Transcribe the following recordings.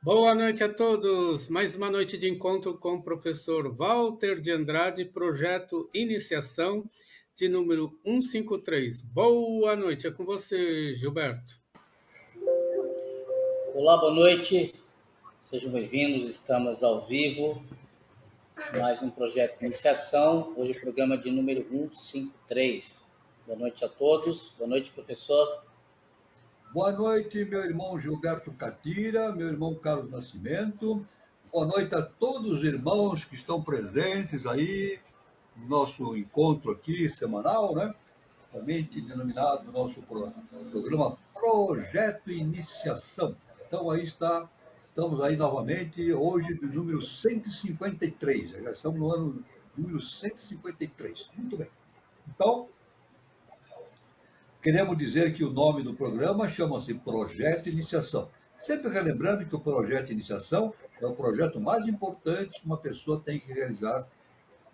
Boa noite a todos. Mais uma noite de encontro com o professor Walter de Andrade, projeto Iniciação de número 153. Boa noite, é com você, Gilberto. Olá, boa noite. Sejam bem-vindos. Estamos ao vivo. Mais um projeto de iniciação. Hoje o programa de número 153. Boa noite a todos. Boa noite, professor. Boa noite, meu irmão Gilberto Catira, meu irmão Carlos Nascimento. Boa noite a todos os irmãos que estão presentes aí no nosso encontro aqui semanal, né? Também denominado nosso programa Projeto Iniciação. Então aí estamos aí novamente, hoje do número 153, já estamos no ano número 153. Muito bem. Então, queremos dizer que o nome do programa chama-se Projeto Iniciação. Sempre relembrando que o Projeto Iniciação é o projeto mais importante que uma pessoa tem que realizar,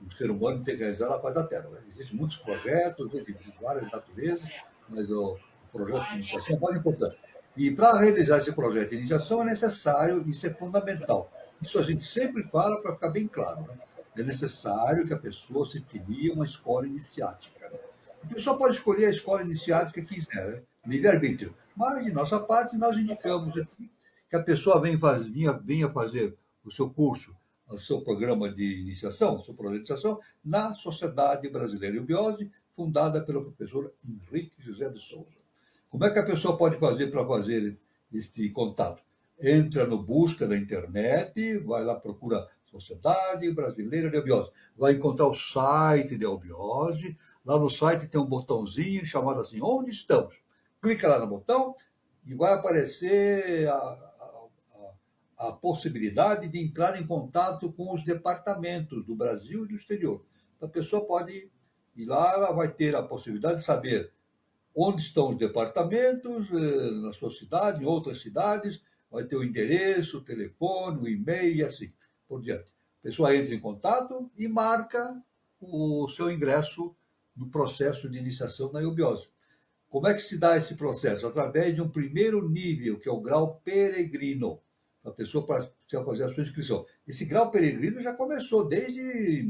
um ser humano tem que realizar na face da Terra. Existem muitos projetos, de várias naturezas, mas o projeto de iniciação é o mais importante. E para realizar esse projeto de iniciação é necessário, isso é fundamental. Isso a gente sempre fala para ficar bem claro, né? É necessário que a pessoa se filie a uma escola iniciática, né? A pessoa pode escolher a escola iniciática que quiser, né? Livre-arbítrio. Mas, de nossa parte, nós indicamos aqui que a pessoa venha fazer o seu curso, o seu programa de iniciação, o seu projeto de iniciação, na Sociedade Brasileira de Eubiose, fundada pelo professor Henrique José de Souza. Como é que a pessoa pode fazer para fazer este contato? Entra no busca da internet, vai lá, procura Sociedade Brasileira de Eubiose. Vai encontrar o site de Eubiose. Lá no site tem um botãozinho chamado assim, onde estamos? Clica lá no botão e vai aparecer a possibilidade de entrar em contato com os departamentos do Brasil e do exterior. Então, a pessoa pode ir lá, ela vai ter a possibilidade de saber onde estão os departamentos, na sua cidade, em outras cidades, vai ter o endereço, o telefone, o e-mail e assim por diante. A pessoa entra em contato e marca o seu ingresso no processo de iniciação na eubiose. Como é que se dá esse processo? Através de um primeiro nível, que é o grau peregrino. A pessoa precisa fazer a sua inscrição. Esse grau peregrino já começou desde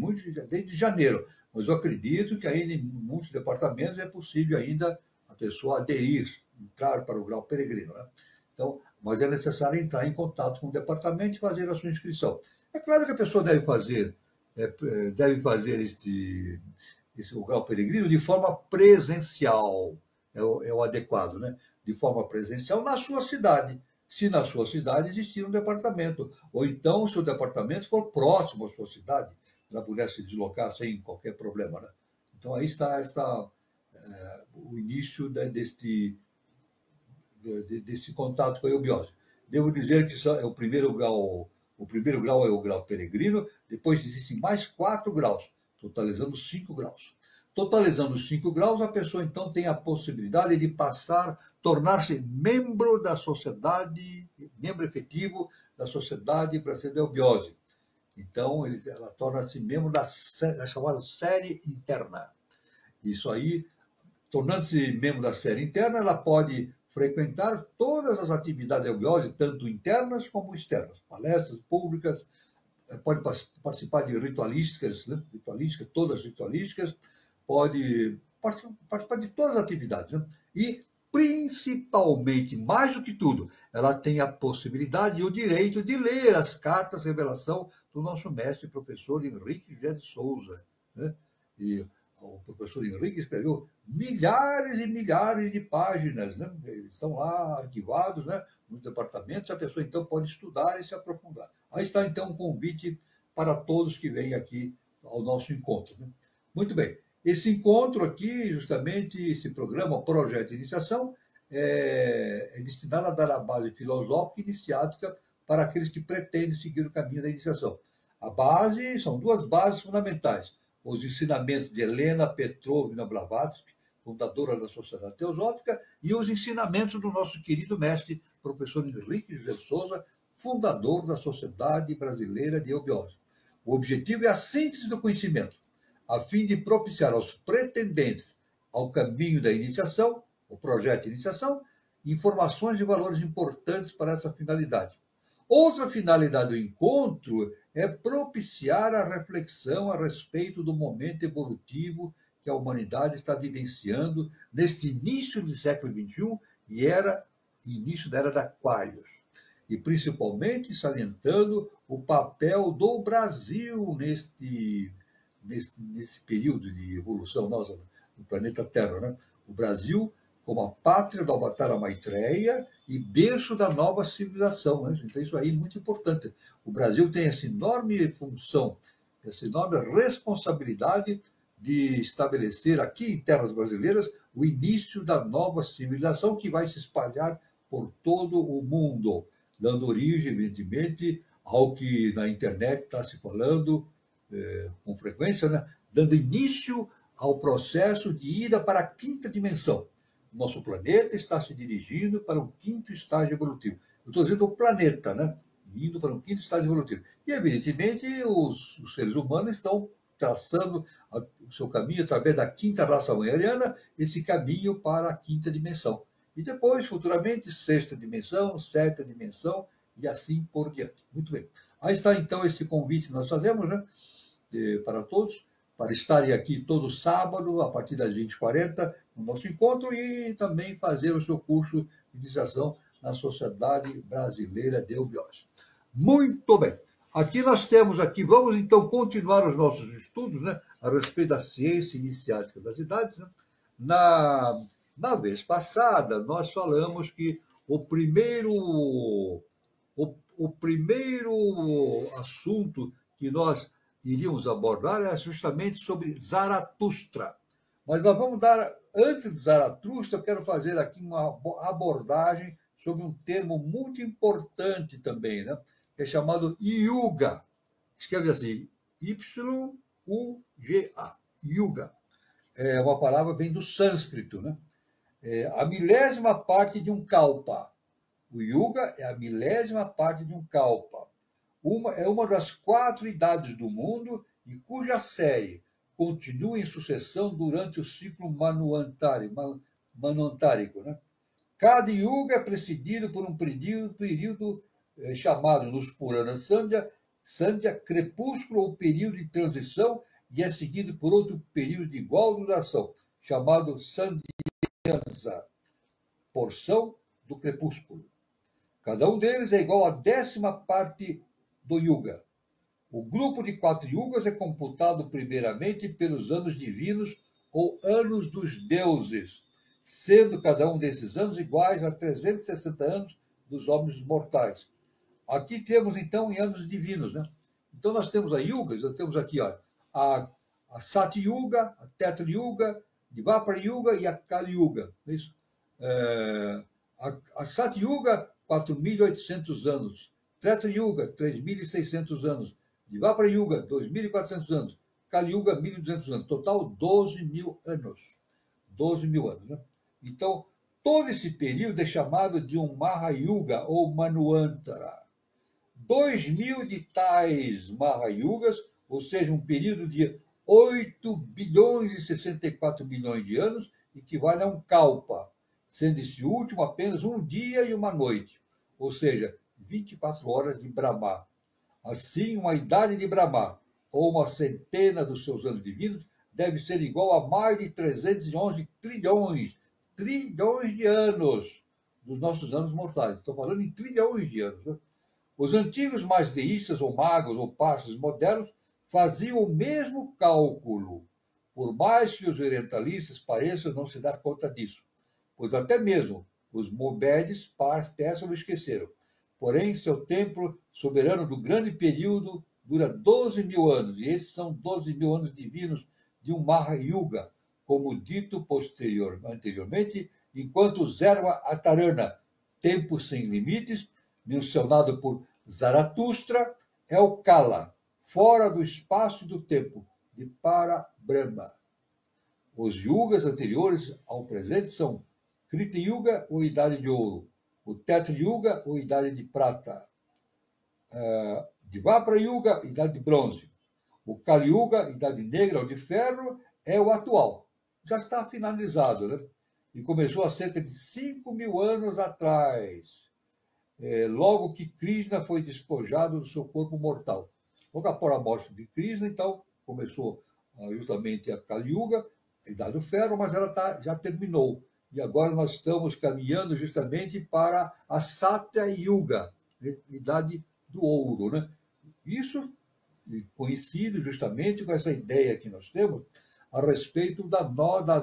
janeiro, mas eu acredito que ainda em muitos departamentos é possível ainda a pessoa aderir, entrar para o grau peregrino, né? Então, mas é necessário entrar em contato com o departamento e fazer a sua inscrição. É claro que a pessoa deve fazer o grau peregrino de forma presencial, é o adequado, né? De forma presencial na sua cidade. Se na sua cidade existir um departamento, ou então se o departamento for próximo à sua cidade, para poder se deslocar sem qualquer problema, né? Então aí está o início desse contato com a eubiose. Devo dizer que é o primeiro grau. O primeiro grau é o grau peregrino, depois existem mais 4 graus, totalizando 5 graus. Totalizando os 5 graus, a pessoa então tem a possibilidade de tornar-se membro da sociedade, membro efetivo da Sociedade Brasileira de Eubiose. Então, ela torna-se membro da chamada série interna. Isso aí, tornando-se membro da série interna, ela pode frequentar todas as atividades da eubiose, tanto internas como externas, palestras públicas, pode participar de ritualísticas, né? Todas ritualísticas, pode participar de todas as atividades, né? E, principalmente, mais do que tudo, ela tem a possibilidade e o direito de ler as cartas de revelação do nosso mestre e professor Henrique José de Souza, né? E o professor Henrique escreveu milhares e milhares de páginas, né? Estão lá arquivados, né? Nos departamentos, a pessoa então pode estudar e se aprofundar. Aí está então um convite para todos que vêm aqui ao nosso encontro, né? Muito bem. Esse encontro aqui, justamente, esse programa, Projeto de Iniciação, é destinado a dar a base filosófica e iniciática para aqueles que pretendem seguir o caminho da iniciação. A base, são 2 bases fundamentais: os ensinamentos de Helena Petrovna Blavatsky, fundadora da Sociedade Teosófica, e os ensinamentos do nosso querido mestre, professor Henrique José Souza, fundador da Sociedade Brasileira de Eubiose. O objetivo é a síntese do conhecimento, a fim de propiciar aos pretendentes ao caminho da iniciação, o projeto de iniciação, informações e valores importantes para essa finalidade. Outra finalidade do encontro é propiciar a reflexão a respeito do momento evolutivo que a humanidade está vivenciando neste início do século XXI e início da era de Aquários, e principalmente salientando o papel do Brasil nesse período de evolução nossa do planeta Terra, né? O Brasil como a pátria do Avatara Maitreya e berço da nova civilização, né? Então isso aí é muito importante. O Brasil tem essa enorme função, essa enorme responsabilidade de estabelecer aqui em terras brasileiras o início da nova civilização que vai se espalhar por todo o mundo, dando origem, evidentemente, ao que na internet está se falando com frequência, né? Dando início ao processo de ida para a quinta dimensão. Nosso planeta está se dirigindo para um quinto estágio evolutivo. Eu estou dizendo o planeta, né? Indo para um quinto estágio evolutivo. E, evidentemente, os seres humanos estão traçando o seu caminho através da quinta raça ariana, esse caminho para a quinta dimensão. E depois, futuramente, sexta dimensão, sétima dimensão, e assim por diante. Muito bem. Aí está, então, esse convite que nós fazemos, né? Para todos, para estarem aqui todo sábado, a partir das 20h40, no nosso encontro, e também fazer o seu curso de iniciação na Sociedade Brasileira de Eubiose. Muito bem. Aqui nós temos, vamos então continuar os nossos estudos, né, a respeito da ciência iniciática das idades. Né? Na vez passada, nós falamos que o primeiro assunto que nós iríamos abordar é justamente sobre Zaratustra. Mas nós vamos dar, antes de Zaratustra, eu quero fazer aqui uma abordagem sobre um termo muito importante também, né? Que é chamado Yuga. Escreve assim, Y-U-G-A, Yuga. É uma palavra que vem do sânscrito, né? É a milésima parte de um kalpa. O Yuga é a milésima parte de um kalpa. É uma das 4 idades do mundo e cuja série continua em sucessão durante o ciclo manwantárico. Né? Cada yuga é precedido por um período chamado nos Puranas Sandhya, crepúsculo ou período de transição, e é seguido por outro período de igual duração, chamado Sandhyansa, porção do crepúsculo. Cada um deles é igual à 10ª parte do Yuga. O grupo de 4 yugas é computado primeiramente pelos anos divinos ou anos dos deuses, sendo cada um desses anos iguais a 360 anos dos homens mortais. Aqui temos, então, em anos divinos. Né? Então, nós temos a yugas, nós temos aqui a Sati Yuga, a Tetra Yuga, Dvapara Yuga e a Kali Yuga. Isso? A Sati Yuga, 4.800 anos. Treta Yuga, 3.600 anos. Dvapara Yuga, 2.400 anos. Kali Yuga, 1.200 anos. Total, 12.000 anos. 12.000 anos, né? Então, todo esse período é chamado de um Mahayuga, ou Manvantara. 2.000 de tais Mahayugas, ou seja, um período de 8 bilhões e 64 milhões de anos, equivale a um Kalpa, sendo esse último apenas um dia e uma noite, ou seja, 24 horas de Brahma. Assim, uma idade de Brahma, ou uma centena dos seus anos divinos, deve ser igual a mais de 311 trilhões de anos dos nossos anos mortais. Estou falando em trilhões de anos. Né? Os antigos mais deístas, ou magos, ou parsos modernos, faziam o mesmo cálculo, por mais que os orientalistas pareçam não se dar conta disso, pois até mesmo os mobedes persas o esqueceram. Porém, seu tempo soberano do grande período dura 12.000 anos, e esses são 12.000 anos divinos de um Mahayuga, como dito anteriormente, enquanto o Zerva Atarana, tempo sem limites, mencionado por Zaratustra, é o Kala, fora do espaço e do tempo, de Para-Brahma. Os yugas anteriores ao presente são Krita Yuga, ou Idade de Ouro, o Tetra Yuga, ou Idade de Prata, Dvapara Yuga, Idade de Bronze, o Kali Yuga, Idade Negra ou de Ferro, é o atual. Já está finalizado, né? E começou há cerca de 5.000 anos atrás. logo que Krishna foi despojado do seu corpo mortal. Logo após a morte de Krishna, então, começou justamente a Kali Yuga, a Idade do Ferro, mas ela já terminou. E agora nós estamos caminhando justamente para a Satya Yuga, Idade do Ouro, né? Isso coincide justamente com essa ideia que nós temos a respeito da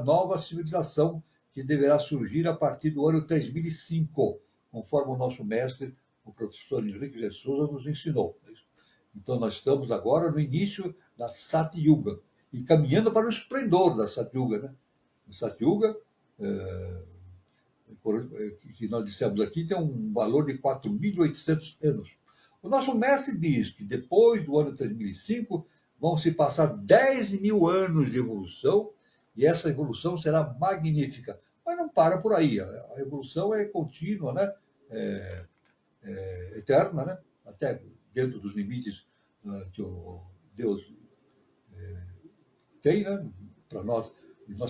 nova civilização que deverá surgir a partir do ano 3005, conforme o nosso mestre, o professor Henrique de Souza, nos ensinou. Então, nós estamos agora no início da Satya Yuga e caminhando para o esplendor da Satya Yuga, né? O Satya Yuga, que nós dissemos aqui, tem um valor de 4.800 anos. O nosso mestre diz que depois do ano 3005 vão se passar 10.000 anos de evolução e essa evolução será magnífica. Mas não para por aí. A evolução é contínua, né? Eterna, né? Até dentro dos limites que o Deus tem, né? Para nós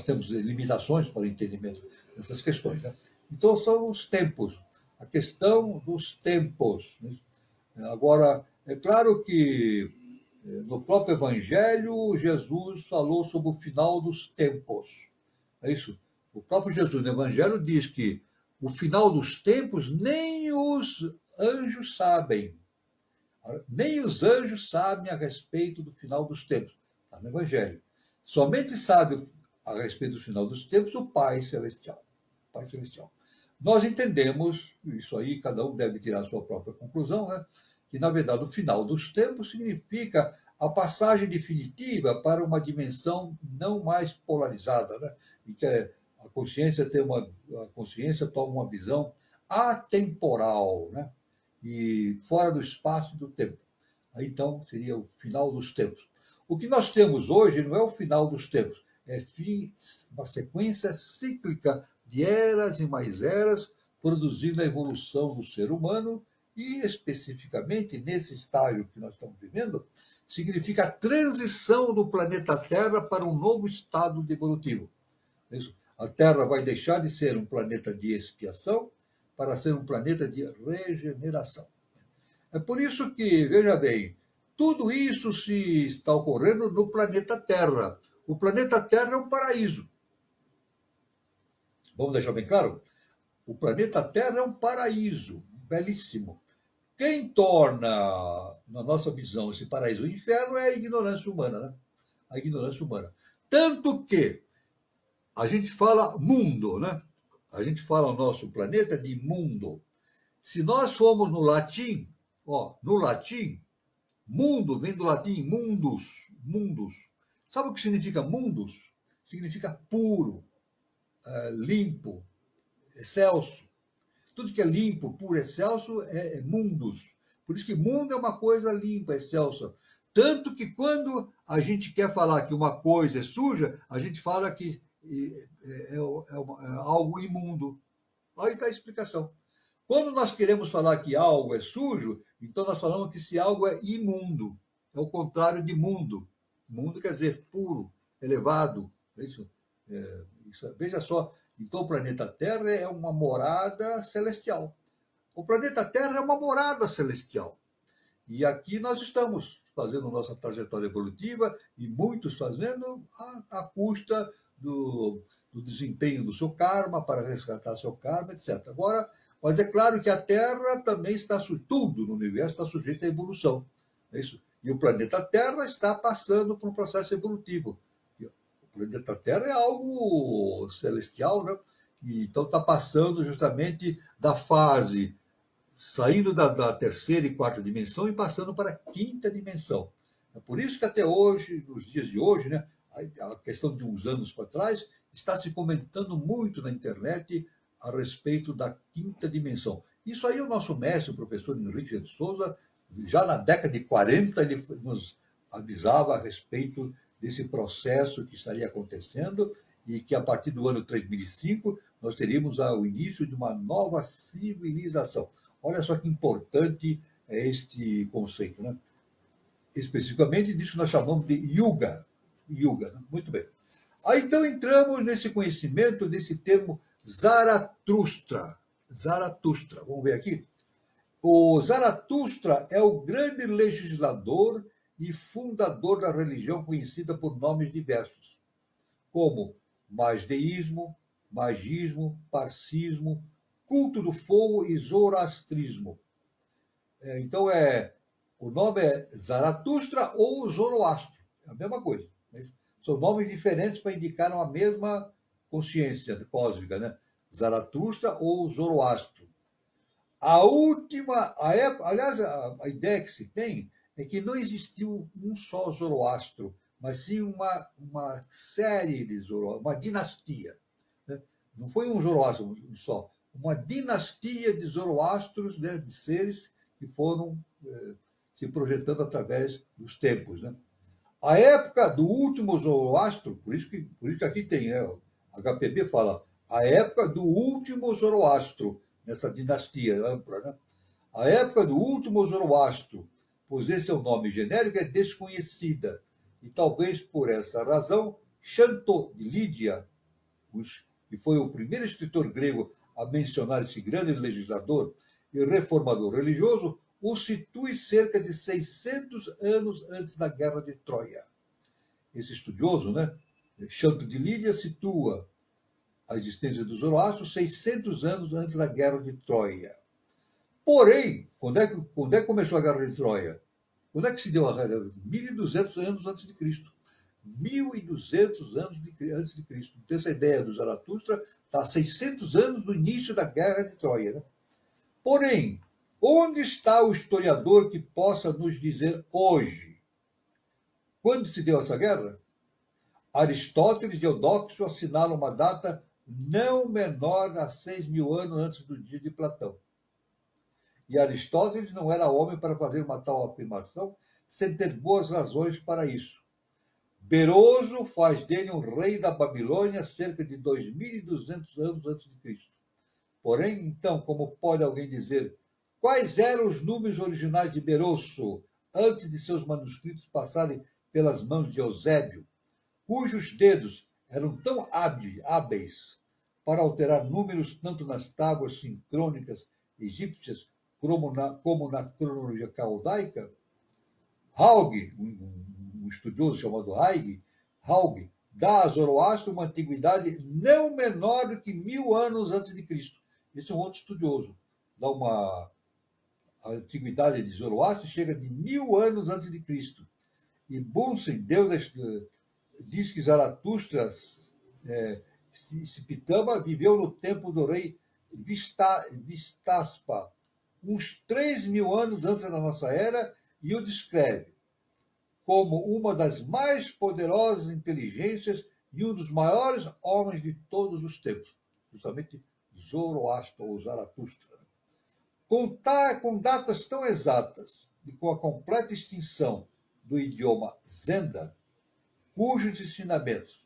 temos limitações para o entendimento dessas questões, né? Então, são os tempos, a questão dos tempos, né? Agora, é claro que no próprio Evangelho, Jesus falou sobre o final dos tempos. É isso. O próprio Jesus no Evangelho diz que o final dos tempos nem os anjos sabem. Nem os anjos sabem a respeito do final dos tempos. Está no Evangelho. Somente sabe a respeito do final dos tempos o Pai Celestial. Pai Celestial. Nós entendemos, isso aí cada um deve tirar a sua própria conclusão, né? Que, na verdade, o final dos tempos significa a passagem definitiva para uma dimensão não mais polarizada, né? E que a consciência toma uma visão atemporal, né? E fora do espaço e do tempo. Aí, então, seria o final dos tempos. O que nós temos hoje não é o final dos tempos, é uma sequência cíclica de eras e mais eras, produzindo a evolução do ser humano e, especificamente, nesse estágio que nós estamos vivendo, significa a transição do planeta Terra para um novo estado evolutivo. A Terra vai deixar de ser um planeta de expiação para ser um planeta de regeneração. É por isso que, veja bem, tudo isso se está ocorrendo no planeta Terra. O planeta Terra é um paraíso. Vamos deixar bem claro? O planeta Terra é um paraíso belíssimo. Quem torna, na nossa visão, esse paraíso o inferno é a ignorância humana, né? A ignorância humana. Tanto que a gente fala mundo, né? A gente fala o nosso planeta de mundo. Se nós formos no latim, no latim, mundo vem do latim mundus, mundos. Sabe o que significa mundus? Significa puro, limpo, excelso. Tudo que é limpo, puro, excelso é mundus. Por isso que mundo é uma coisa limpa, excelsa. Tanto que quando a gente quer falar que uma coisa é suja, a gente fala que é algo imundo. Aí está a explicação. Quando nós queremos falar que algo é sujo, então nós falamos que se algo é imundo. É o contrário de mundo. Mundo quer dizer puro, elevado. Veja só, então o planeta Terra é uma morada celestial. O planeta Terra é uma morada celestial. E aqui nós estamos fazendo nossa trajetória evolutiva e muitos fazendo à custa do desempenho do seu karma, para resgatar seu karma, etc. Agora, mas é claro que a Terra também está, tudo no universo está sujeito à evolução. É isso? E o planeta Terra está passando por um processo evolutivo. O planeta Terra é algo celestial, né? E, então está passando justamente da fase, saindo da terceira e quarta dimensão e passando para a quinta dimensão. É por isso que até hoje, nos dias de hoje, né, a questão de uns anos para trás, está se comentando muito na internet a respeito da quinta dimensão. Isso aí o nosso mestre, o professor Henrique de Souza, já na década de 40, ele nos avisava a respeito desse processo que estaria acontecendo e que a partir do ano 3005 nós teríamos o início de uma nova civilização. Olha só que importante é este conceito, né? Especificamente disso que nós chamamos de Yuga. Yuga, né? Muito bem. Aí então entramos nesse conhecimento desse termo Zaratustra. Zaratustra, vamos ver aqui. O Zaratustra é o grande legislador e fundador da religião conhecida por nomes diversos, como mazdeísmo, magismo, parcismo, culto do fogo e zoroastrismo. Então, o nome é Zaratustra ou Zoroastro, é a mesma coisa. Né? São nomes diferentes para indicar a mesma consciência cósmica, né? Zaratustra ou Zoroastro. Aliás, a ideia que se tem é que não existiu um só Zoroastro, mas sim uma série de Zoroastro, uma dinastia. Né? Não foi um Zoroastro só, uma dinastia de Zoroastros, né, de seres que foram se projetando através dos tempos. Né? A época do último Zoroastro, por isso que aqui tem, HPB fala, a época do último Zoroastro, nessa dinastia ampla, né? A época do último Zoroastro, pois esse é o nome genérico, é desconhecida. E talvez por essa razão, Xanto de Lídia, que foi o primeiro escritor grego a mencionar esse grande legislador e reformador religioso, o situe cerca de 600 anos antes da Guerra de Troia. Esse estudioso, né, Xanto de Lídia, situa a existência do Zoroastro 600 anos antes da Guerra de Troia. Porém, quando é que começou a Guerra de Troia? Quando é que se deu a guerra? 1.200 anos antes de Cristo. 1.200 anos antes de Cristo. Então, essa ideia do Zaratustra está há 600 anos no início da Guerra de Troia. Né? Porém, onde está o historiador que possa nos dizer hoje? Quando se deu essa guerra? Aristóteles e Eudóxio assinalam uma data não menor a 6.000 anos antes do dia de Platão. E Aristóteles não era homem para fazer uma tal afirmação sem ter boas razões para isso. Beroso faz dele um rei da Babilônia cerca de 2.200 anos antes de Cristo. Porém, então, como pode alguém dizer quais eram os números originais de Beroso antes de seus manuscritos passarem pelas mãos de Eusébio, cujos dedos eram tão hábeis para alterar números tanto nas tábuas sincrônicas egípcias como na cronologia caldaica? Haug, um estudioso chamado Haug, dá a Zoroastro uma antiguidade não menor do que 1.000 anos antes de Cristo. Esse é um outro estudioso. A antiguidade de Zoroastro chega de 1.000 anos antes de Cristo. E Bunsen, diz que Zaratustra, Sipitama, viveu no tempo do rei Vistaspa, uns 3.000 anos antes da nossa era, e o descreve como uma das mais poderosas inteligências e um dos maiores homens de todos os tempos, justamente Zoroastro ou Zaratustra. Com datas tão exatas e com a completa extinção do idioma Zenda, cujos ensinamentos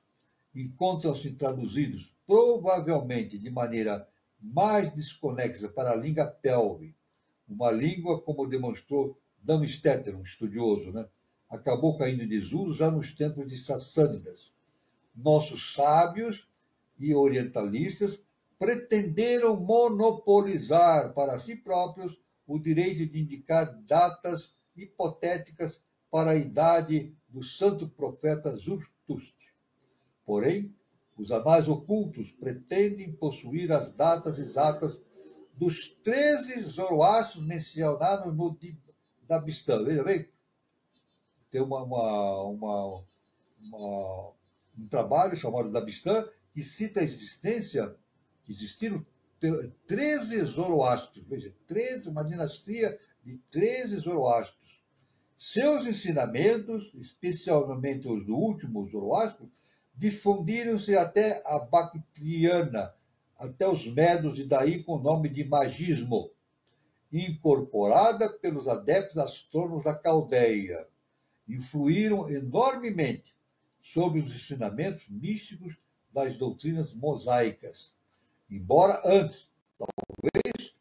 encontram-se traduzidos provavelmente de maneira mais desconexa para a língua pelve, uma língua, como demonstrou Damstetter, um estudioso, né? Acabou caindo em desuso já nos tempos de Sassânidas. Nossos sábios e orientalistas pretenderam monopolizar para si próprios o direito de indicar datas hipotéticas para a idade do santo profeta Zaratustra. Porém, os anais ocultos pretendem possuir as datas exatas dos 13 Zoroastros mencionados no Dabistan. Veja bem, tem um trabalho chamado Dabistan que cita a existiram 13 Zoroastros. Veja, uma dinastia de 13 Zoroastros. Seus ensinamentos, especialmente os do último Zoroastro, difundiram-se até a Bactriana, até os Medos, e daí com o nome de magismo, incorporada pelos adeptos astrônomos da Caldeia. Influíram enormemente sobre os ensinamentos místicos das doutrinas mosaicas, embora antes, talvez,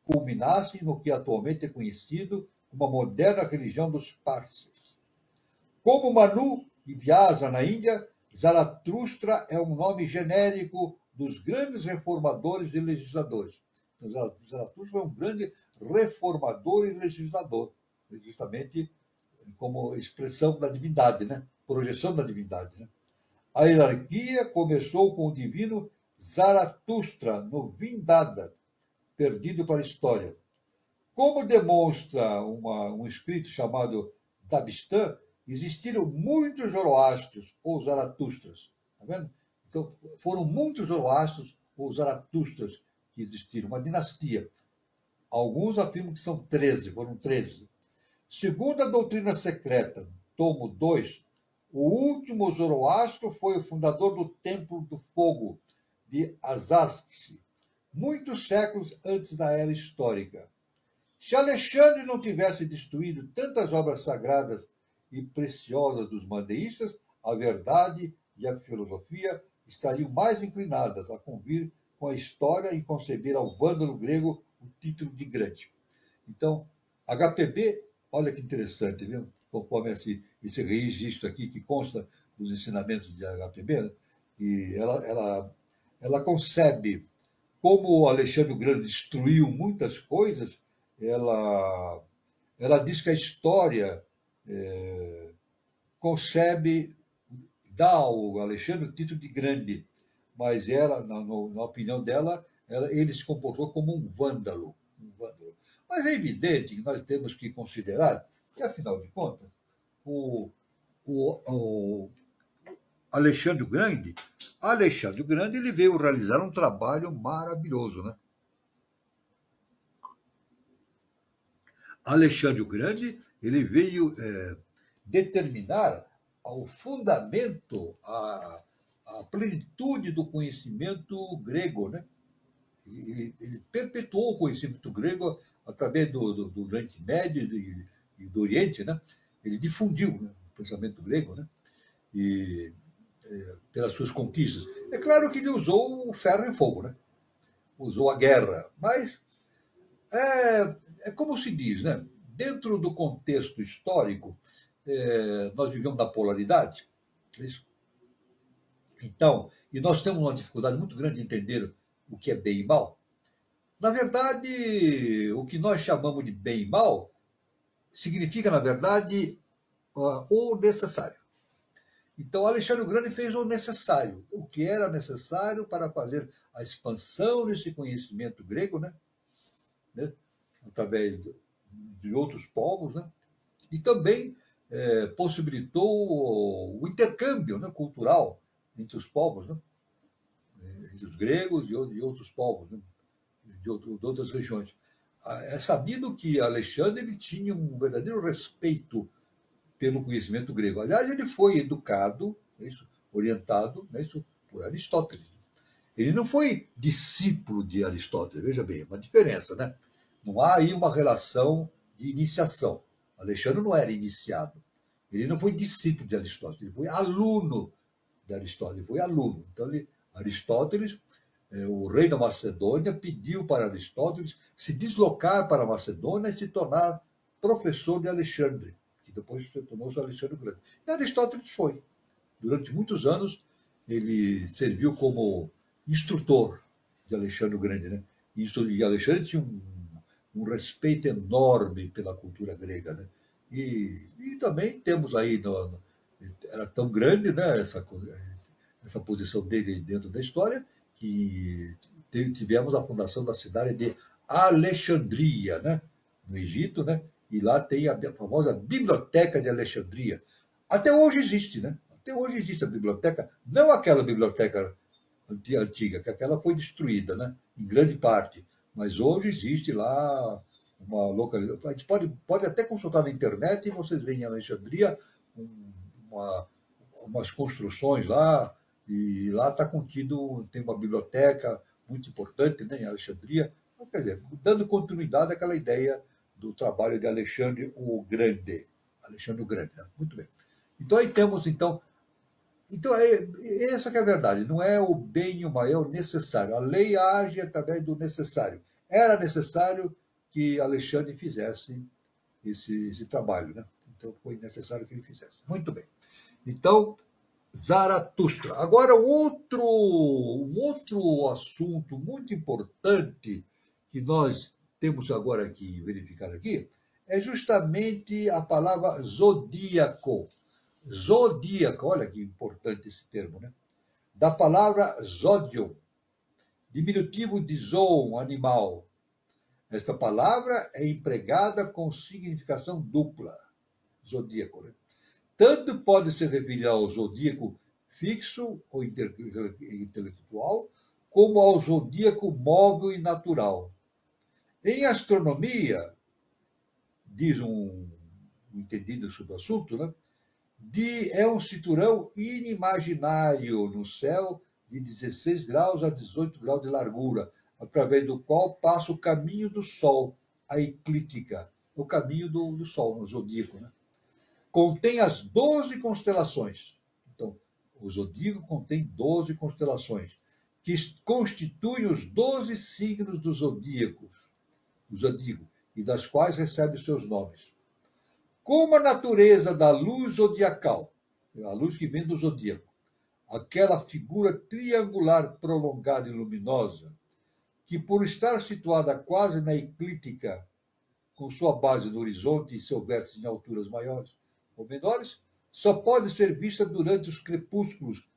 culminassem no que atualmente é conhecido como a moderna religião dos Parsis. Como Manu e Vyasa na Índia, Zaratustra é um nome genérico dos grandes reformadores e legisladores. Zaratustra foi um grande reformador e legislador, justamente como expressão da divindade, né? Projeção da divindade. Né? A hierarquia começou com o divino Zaratustra, no Vindada, perdido para a história. Como demonstra um escrito chamado Dabistan, existiram muitos Zoroastros ou Zaratustras. Tá vendo? Então, foram muitos Zoroastros ou Zaratustras que existiram, uma dinastia. Alguns afirmam que são 13, foram 13. Segundo a doutrina secreta, tomo 2, o último Zoroastro foi o fundador do Templo do Fogo, de Azarsk, muitos séculos antes da era histórica. Se Alexandre não tivesse destruído tantas obras sagradas e preciosas dos mandeístas, a verdade e a filosofia estariam mais inclinadas a convir com a história e conceber ao vândalo grego o título de grande. Então, HPB, olha que interessante, viu? Conforme esse registro aqui que consta dos ensinamentos de HPB, né? Que ela concebe como Alexandre o Grande destruiu muitas coisas. Ela diz que a história concebe, dá ao Alexandre o título de grande, mas ela, na opinião dela, ele se comportou como um vândalo. Mas é evidente que nós temos que considerar que, afinal de contas, o Alexandre o Grande, ele veio realizar um trabalho maravilhoso, né? Alexandre o Grande, ele veio determinar o fundamento, a plenitude do conhecimento grego, né? Ele perpetuou o conhecimento grego através do Oriente Médio e do Oriente, né? Ele difundiu, né, o pensamento grego, né? E pelas suas conquistas. É claro que ele usou o ferro e fogo, né? Usou a guerra, mas é como se diz, né? Dentro do contexto histórico, nós vivemos na polaridade, é isso? Então, e nós temos uma dificuldade muito grande de entender o que é bem e mal. Na verdade, o que nós chamamos de bem e mal significa, na verdade, o necessário. Então, Alexandre o Grande fez o necessário, o que era necessário para fazer a expansão desse conhecimento grego, né? Através de outros povos, né? E também possibilitou o intercâmbio, né, cultural entre os povos, né? Entre os gregos e outros povos, né? de outras regiões. É sabido que Alexandre ele tinha um verdadeiro respeito pelo conhecimento grego. Aliás, ele foi educado, orientado, por Aristóteles. Ele não foi discípulo de Aristóteles, veja bem, é uma diferença, né? Não há aí uma relação de iniciação. Alexandre não era iniciado. Ele não foi discípulo de Aristóteles, ele foi aluno de Aristóteles, ele foi aluno. Então, Aristóteles, o rei da Macedônia, pediu para Aristóteles se deslocar para a Macedônia e se tornar professor de Alexandre, que depois se tornou-se Alexandre o Grande. E Aristóteles foi. Durante muitos anos, ele serviu como instrutor de Alexandre o Grande, né? E Alexandre tinha um respeito enorme pela cultura grega, né? E também temos aí, era tão grande, né, essa posição dele dentro da história, que tivemos a fundação da cidade de Alexandria, né, no Egito, né? E lá tem a famosa Biblioteca de Alexandria. Até hoje existe, né? Até hoje existe a biblioteca, não aquela biblioteca antiga, que aquela foi destruída, né, em grande parte. Mas hoje existe lá uma localidade. A gente pode até consultar na internet e vocês veem em Alexandria umas construções lá, e lá está contido, tem uma biblioteca muito importante, né, em Alexandria. Então, quer dizer, dando continuidade àquela ideia do trabalho de Alexandre o Grande. Alexandre o Grande, né? Muito bem. Então aí temos, essa que é a verdade, não é o bem e o mal, é o necessário. A lei age através do necessário. Era necessário que Alexandre fizesse esse trabalho, né? Então foi necessário que ele fizesse. Muito bem. Então, Zaratustra. Agora, um outro assunto muito importante que nós temos agora que verificar aqui é justamente a palavra zodíaco. Zodíaco, olha que importante esse termo, né? Da palavra zódio, diminutivo de zoon, animal. Essa palavra é empregada com significação dupla, zodíaco, né? Tanto pode se referir ao zodíaco fixo ou intelectual, como ao zodíaco móvel e natural. Em astronomia, diz um entendido sobre o assunto, né? É um cinturão inimaginário no céu de 16 graus a 18 graus de largura, através do qual passa o caminho do Sol, a eclíptica, o caminho do Sol, no zodíaco, né? Contém as 12 constelações. Então, o zodíaco contém 12 constelações, que constituem os 12 signos do zodíaco, e das quais recebe os seus nomes. Como a natureza da luz zodiacal, a luz que vem do zodíaco, aquela figura triangular prolongada e luminosa, que por estar situada quase na eclíptica, com sua base no horizonte e seu vértice em alturas maiores ou menores, só pode ser vista durante os crepúsculos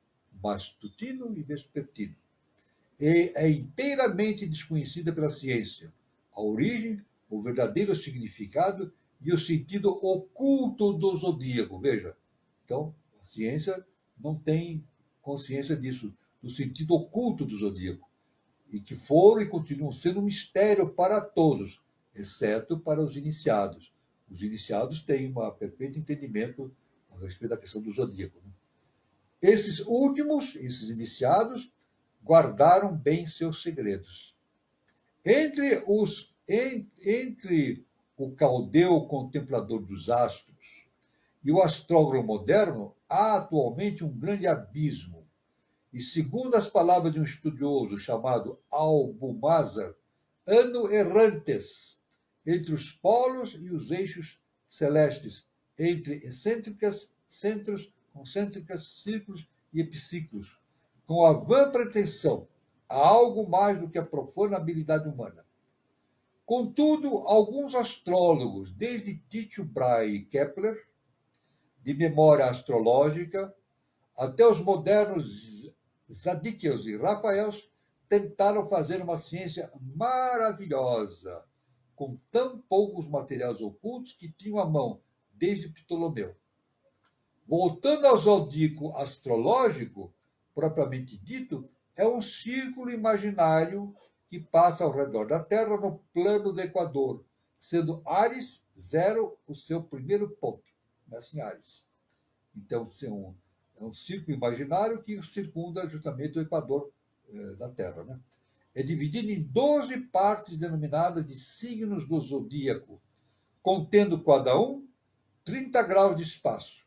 matutino e vespertino. E é inteiramente desconhecida pela ciência a origem, o verdadeiro significado e o sentido oculto do zodíaco. Veja, então, a ciência não tem consciência disso, do sentido oculto do zodíaco, e que foram e continuam sendo um mistério para todos, exceto para os iniciados. Os iniciados têm um perfeito entendimento a respeito da questão do zodíaco, né? Esses últimos, esses iniciados, guardaram bem seus segredos. Entre o caldeu contemplador dos astros e o astrólogo moderno, há atualmente um grande abismo. E, segundo as palavras de um estudioso chamado Albumazar, ano errantes entre os polos e os eixos celestes, entre excêntricas, centros, concêntricas, círculos e epiciclos, com a vã pretensão a algo mais do que a profana habilidade humana. Contudo, alguns astrólogos, desde Tycho Brahe e Kepler, de memória astrológica, até os modernos Zadkiels e Rafaels, tentaram fazer uma ciência maravilhosa, com tão poucos materiais ocultos que tinham à mão, desde Ptolomeu. Voltando ao zodíaco astrológico, propriamente dito, é um círculo imaginário que passa ao redor da Terra no plano do Equador, sendo Áries 0 o seu primeiro ponto. Começa em Áries. Então, é um círculo imaginário que circunda justamente o Equador da Terra, né? É dividido em 12 partes denominadas de signos do zodíaco, contendo cada um 30 graus de espaço.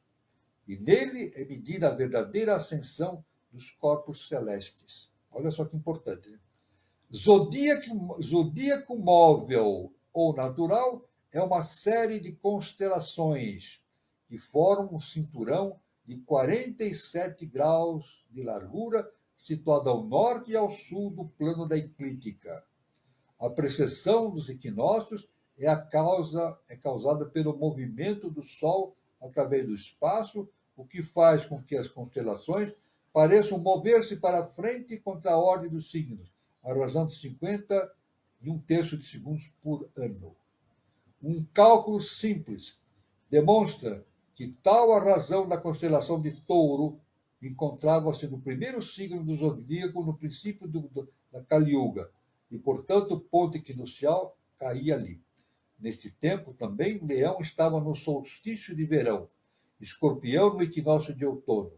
E nele é medida a verdadeira ascensão dos corpos celestes. Olha só que importante, né? Zodíaco móvel ou natural é uma série de constelações que formam um cinturão de 47 graus de largura, situado ao norte e ao sul do plano da eclíptica. A precessão dos equinócios é causada pelo movimento do Sol através do espaço, o que faz com que as constelações pareçam mover-se para frente contra a ordem dos signos, a razão de 50 e 1/3 de segundos por ano. Um cálculo simples demonstra que tal a razão da constelação de Touro encontrava-se no primeiro signo do zodíaco no princípio da Kali Yuga, e, portanto, o ponto equinocial caía ali. Neste tempo, também, Leão estava no solstício de verão, Escorpião no equinócio de outono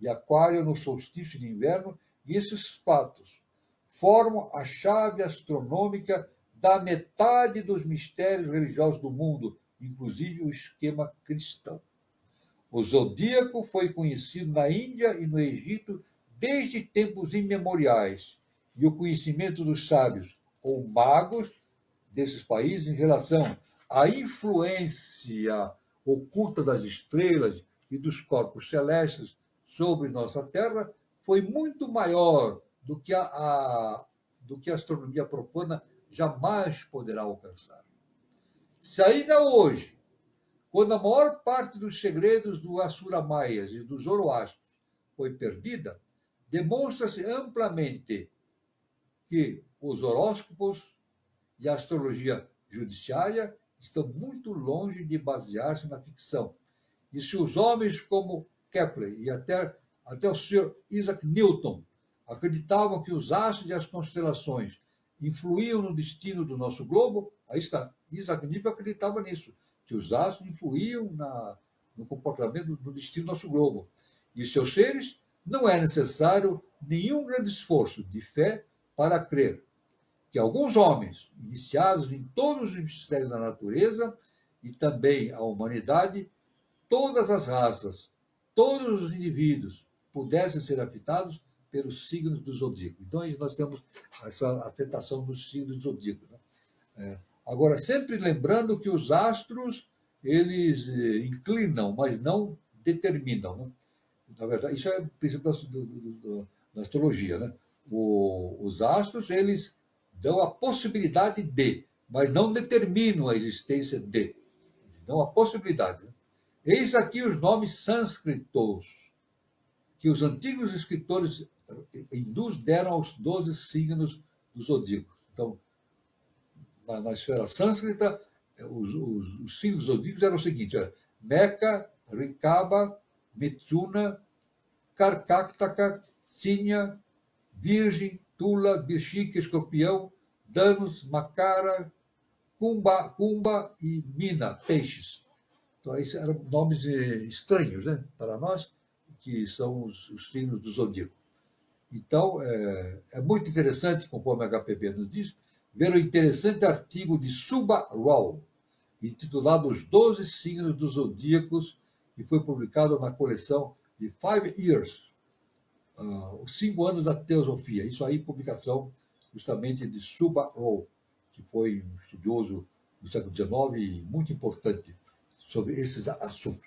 e Aquário no solstício de inverno, e esses fatos formam a chave astronômica da metade dos mistérios religiosos do mundo, inclusive o esquema cristão. O zodíaco foi conhecido na Índia e no Egito desde tempos imemoriais, e o conhecimento dos sábios ou magos desses países em relação à influência oculta das estrelas e dos corpos celestes sobre nossa Terra foi muito maior do que a astronomia profana jamais poderá alcançar. Se ainda hoje, quando a maior parte dos segredos do Asura Maias e dos Zoroastros foi perdida, demonstra-se amplamente que os horóscopos e a astrologia judiciária estão muito longe de basear-se na ficção. E se os homens como Kepler e até o Sr. Isaac Newton acreditavam que os astros e as constelações influíam no destino do nosso globo, aí está, Isaac Newton acreditava nisso, que os astros influíam no comportamento, no destino do nosso globo. E seus seres, não é necessário nenhum grande esforço de fé para crer que alguns homens, iniciados em todos os mistérios da natureza e também a humanidade, todas as raças, todos os indivíduos pudessem ser afetados pelos signos do zodíaco. Então, aí nós temos essa afetação dos signos do zodíaco. Né? Agora, sempre lembrando que os astros, eles inclinam, mas não determinam. Né? Na verdade, isso é o princípio da astrologia. Né? Os astros, eles dão a possibilidade de, mas não determinam a existência de. Eles dão a possibilidade. Né? Eis aqui os nomes sânscritos que os antigos escritores hindus deram aos 12 signos do zodíaco. Então, na esfera sânscrita, os signos zodíacos eram os seguintes: Meca, Rikaba, Mitsuna, Karkataka, Sinha, Virgem, Tula, Birchica, Escorpião, Danos, Macara, Kumba e Mina, peixes. Então, esses eram nomes estranhos, né, para nós, que são os signos do zodíaco. Então, é muito interessante, conforme a HPB nos diz, ver o interessante artigo de Subba Rao, intitulado Os 12 Signos dos Zodíacos, que foi publicado na coleção de 5 Years, os 5 anos da teosofia. Isso aí, publicação justamente de Subba Rao, que foi um estudioso do século XIX e muito importante sobre esses assuntos.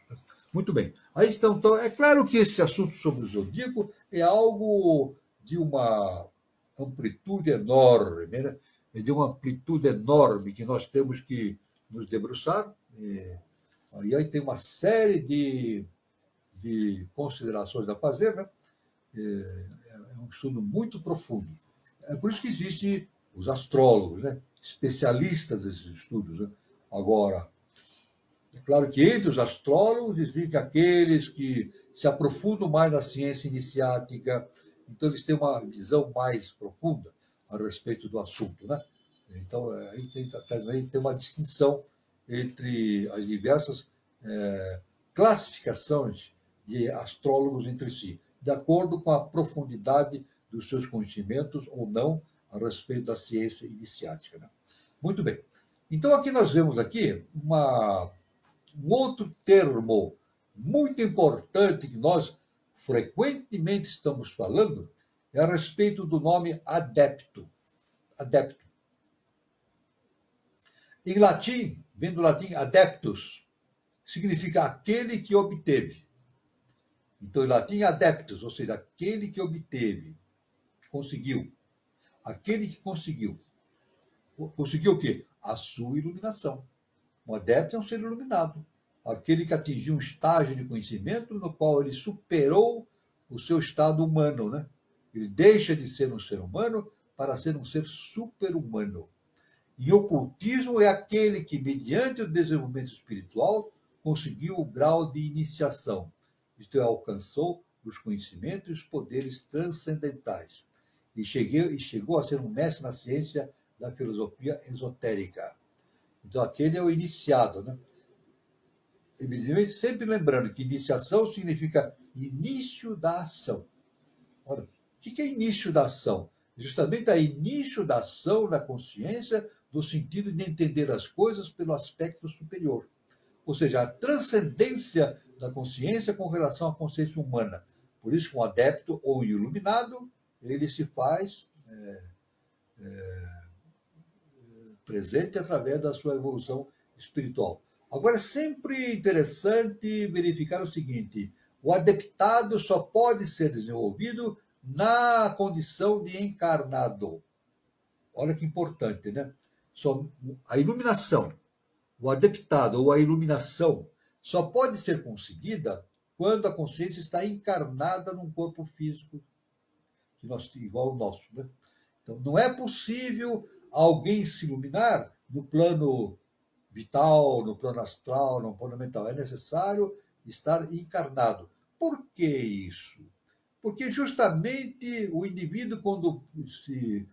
Muito bem. Aí estão, então, é claro que esse assunto sobre o zodíaco é algo de uma amplitude enorme, né? É de uma amplitude enorme que nós temos que nos debruçar. E aí tem uma série de considerações a fazer, né? É um estudo muito profundo. É por isso que existem os astrólogos, né? Especialistas nesses estudos. Né? Agora, é claro que entre os astrólogos existem aqueles que se aprofundam mais na ciência iniciática, então eles têm uma visão mais profunda a respeito do assunto. Né? Então, aí tem uma distinção entre as diversas classificações de astrólogos entre si, de acordo com a profundidade dos seus conhecimentos ou não a respeito da ciência iniciática. Né? Muito bem. Então, aqui nós vemos aqui um outro termo muito importante que nós frequentemente estamos falando é a respeito do nome adepto. Adepto. Em latim, vem do latim adeptus, significa aquele que obteve. Então, em latim, adeptus, ou seja, aquele que obteve, conseguiu. Aquele que conseguiu. Conseguiu o quê? A sua iluminação. Um adepto é um ser iluminado. Aquele que atingiu um estágio de conhecimento no qual ele superou o seu estado humano. Né? Ele deixa de ser um ser humano para ser um ser super-humano. E o ocultismo é aquele que, mediante o desenvolvimento espiritual, conseguiu o grau de iniciação. Isto é, alcançou os conhecimentos e os poderes transcendentais. E chegou a ser um mestre na ciência da filosofia esotérica. Então, aquele é o iniciado. Né? Sempre lembrando que iniciação significa início da ação. Ora, o que é início da ação? Justamente a início da ação da consciência, no sentido de entender as coisas pelo aspecto superior. Ou seja, a transcendência da consciência com relação à consciência humana. Por isso, um adepto ou um iluminado, ele se faz presente através da sua evolução espiritual. Agora, é sempre interessante verificar o seguinte: o adeptado só pode ser desenvolvido na condição de encarnado. olha que importante, né? Só a iluminação, o adeptado ou a iluminação só pode ser conseguida quando a consciência está encarnada num corpo físico que igual ao nosso, né? Então, não é possível alguém se iluminar no plano vital, no plano astral, no plano mental. É necessário estar encarnado. Por que isso? Porque justamente o indivíduo, quando se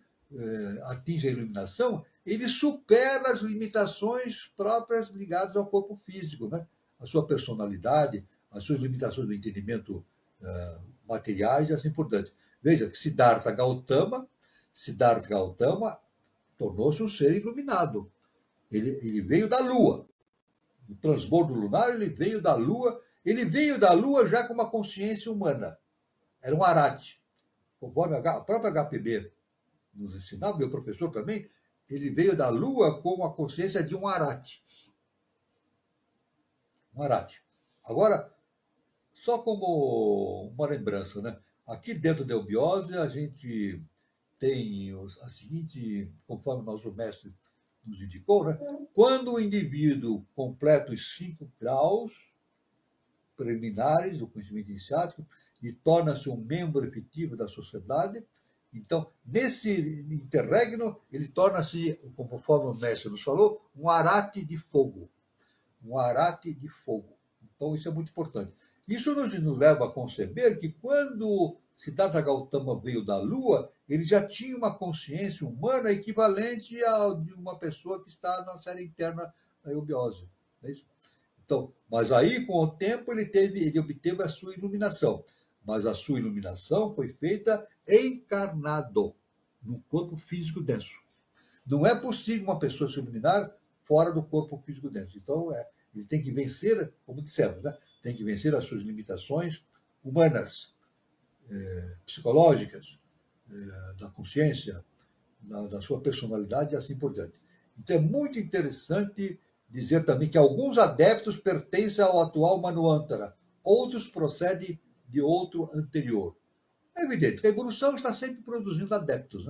atinge a iluminação, ele supera as limitações próprias ligadas ao corpo físico, né? A sua personalidade, as suas limitações do entendimento materiais e assim por diante. Veja que Siddhartha Gautama tornou-se um ser iluminado. Ele veio da Lua. O transbordo lunar, ele veio da Lua. Ele veio da Lua já com uma consciência humana. Era um arate. Conforme a própria HPB nos ensinava, meu professor também, ele veio da Lua com a consciência de um arate. Um arate. Agora, só como uma lembrança, né? Aqui dentro da eubiose, a gente tem a seguinte, conforme o nosso mestre nos indicou, né? Quando o indivíduo completa os 5 graus preliminares do conhecimento iniciático e torna-se um membro efetivo da sociedade, então, nesse interregno, ele torna-se, conforme o mestre nos falou, um arate de fogo. Um arate de fogo. Então, isso é muito importante. Isso nos leva a conceber que quando Siddhartha Gautama veio da Lua, ele já tinha uma consciência humana equivalente a de uma pessoa que está na série interna da eubiose. É isso? Então, mas aí, com o tempo, ele obteve a sua iluminação. Mas a sua iluminação foi feita encarnado, num corpo físico denso. Não é possível uma pessoa se iluminar fora do corpo físico denso. Então, ele tem que vencer, como dissemos, né? Tem que vencer as suas limitações humanas, psicológicas, da consciência, da sua personalidade e assim por diante. Então, é muito interessante dizer também que alguns adeptos pertencem ao atual Manvantara, outros procedem de outro anterior. É evidente que a evolução está sempre produzindo adeptos,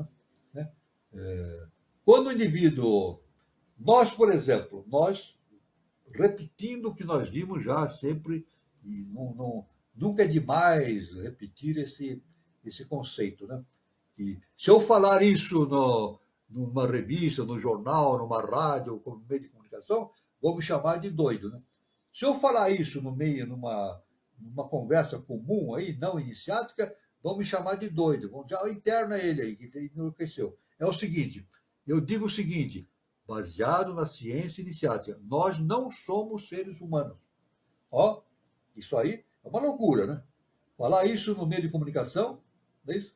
né? Quando o indivíduo... Nós, por exemplo, repetindo o que nós vimos já sempre, e nunca é demais repetir esse conceito, né? E se eu falar isso numa revista, no jornal, numa rádio, como meio de comunicação, vão me chamar de doido, né? Se eu falar isso numa conversa comum aí, não iniciática, vão me chamar de doido, vão dizer, interna ele aí, que enlouqueceu. É o seguinte, eu digo o seguinte, baseado na ciência iniciática, nós não somos seres humanos. Ó, isso aí é uma loucura, né? Falar isso no meio de comunicação, não é isso?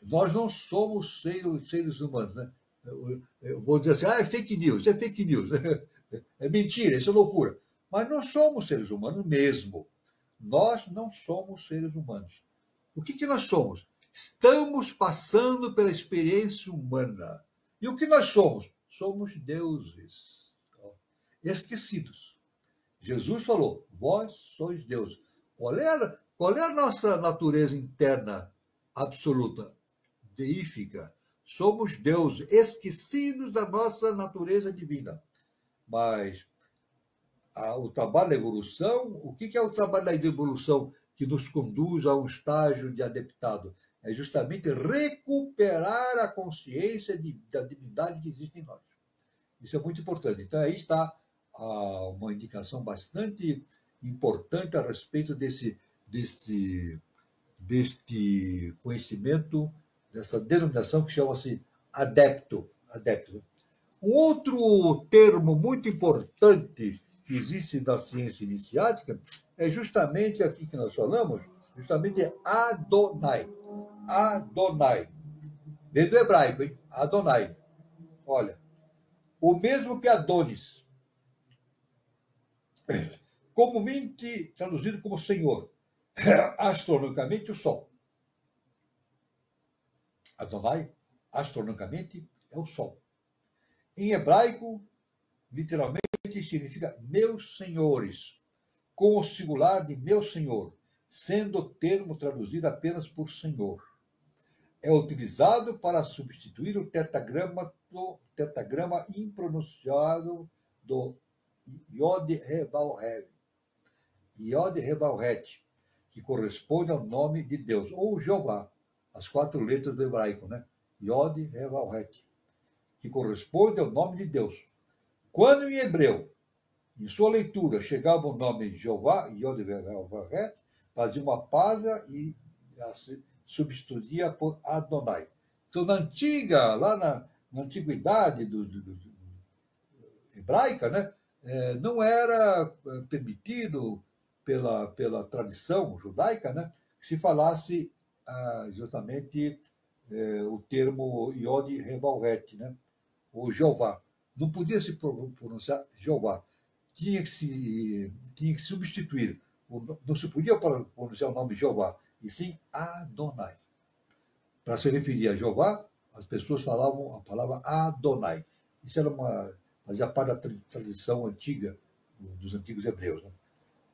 Nós não somos seres humanos, né? Eu vou dizer assim, é fake news, é mentira, isso é loucura. Mas não somos seres humanos mesmo. Nós não somos seres humanos. O que nós somos? Estamos passando pela experiência humana. E o que nós somos? Somos deuses, esquecidos. Jesus falou, vós sois Deus. Qual é a nossa natureza interna absoluta? Deífica. Somos deuses, esquecidos da nossa natureza divina. Mas o trabalho da evolução, o que é o trabalho da evolução que nos conduz a um estágio de adeptado? É justamente recuperar a consciência da divindade que existe em nós. Isso é muito importante. Então, aí está uma indicação bastante importante a respeito deste conhecimento, dessa denominação que chama-se adepto. Um outro termo muito importante que existe na ciência iniciática é justamente aqui que nós falamos, justamente Adonai. Adonai. Vem do hebraico, hein? Adonai. Olha, o mesmo que Adonis, comumente traduzido como Senhor, astronomicamente o Sol. Adonai, astronomicamente, é o Sol. Em hebraico, literalmente, significa meus senhores, com o singular de meu senhor, sendo o termo traduzido apenas por senhor. é utilizado para substituir o tetagrama impronunciável do Yod-Heh-Vav-Heh, que corresponde ao nome de Deus, ou Jeová, as 4 letras do hebraico, né? Yod-Heh-Vav-Heh, que corresponde ao nome de Deus. Quando em hebreu, em sua leitura, chegava o nome Jeová, Yod-Heh-Vav-Heh, fazia uma pausa e substituía por Adonai. Então, lá na antiguidade hebraica, né, não era permitido pela tradição judaica, né, que se falasse justamente o termo Yod-Heh-Vav-Heh, né, ou Jeová. Não podia se pronunciar Jeová. Tinha que se substituir. Não se podia pronunciar o nome Jeová, e sim Adonai. Para se referir a Jeová, as pessoas falavam a palavra Adonai. Isso fazia parte da tradição antiga dos antigos hebreus, né?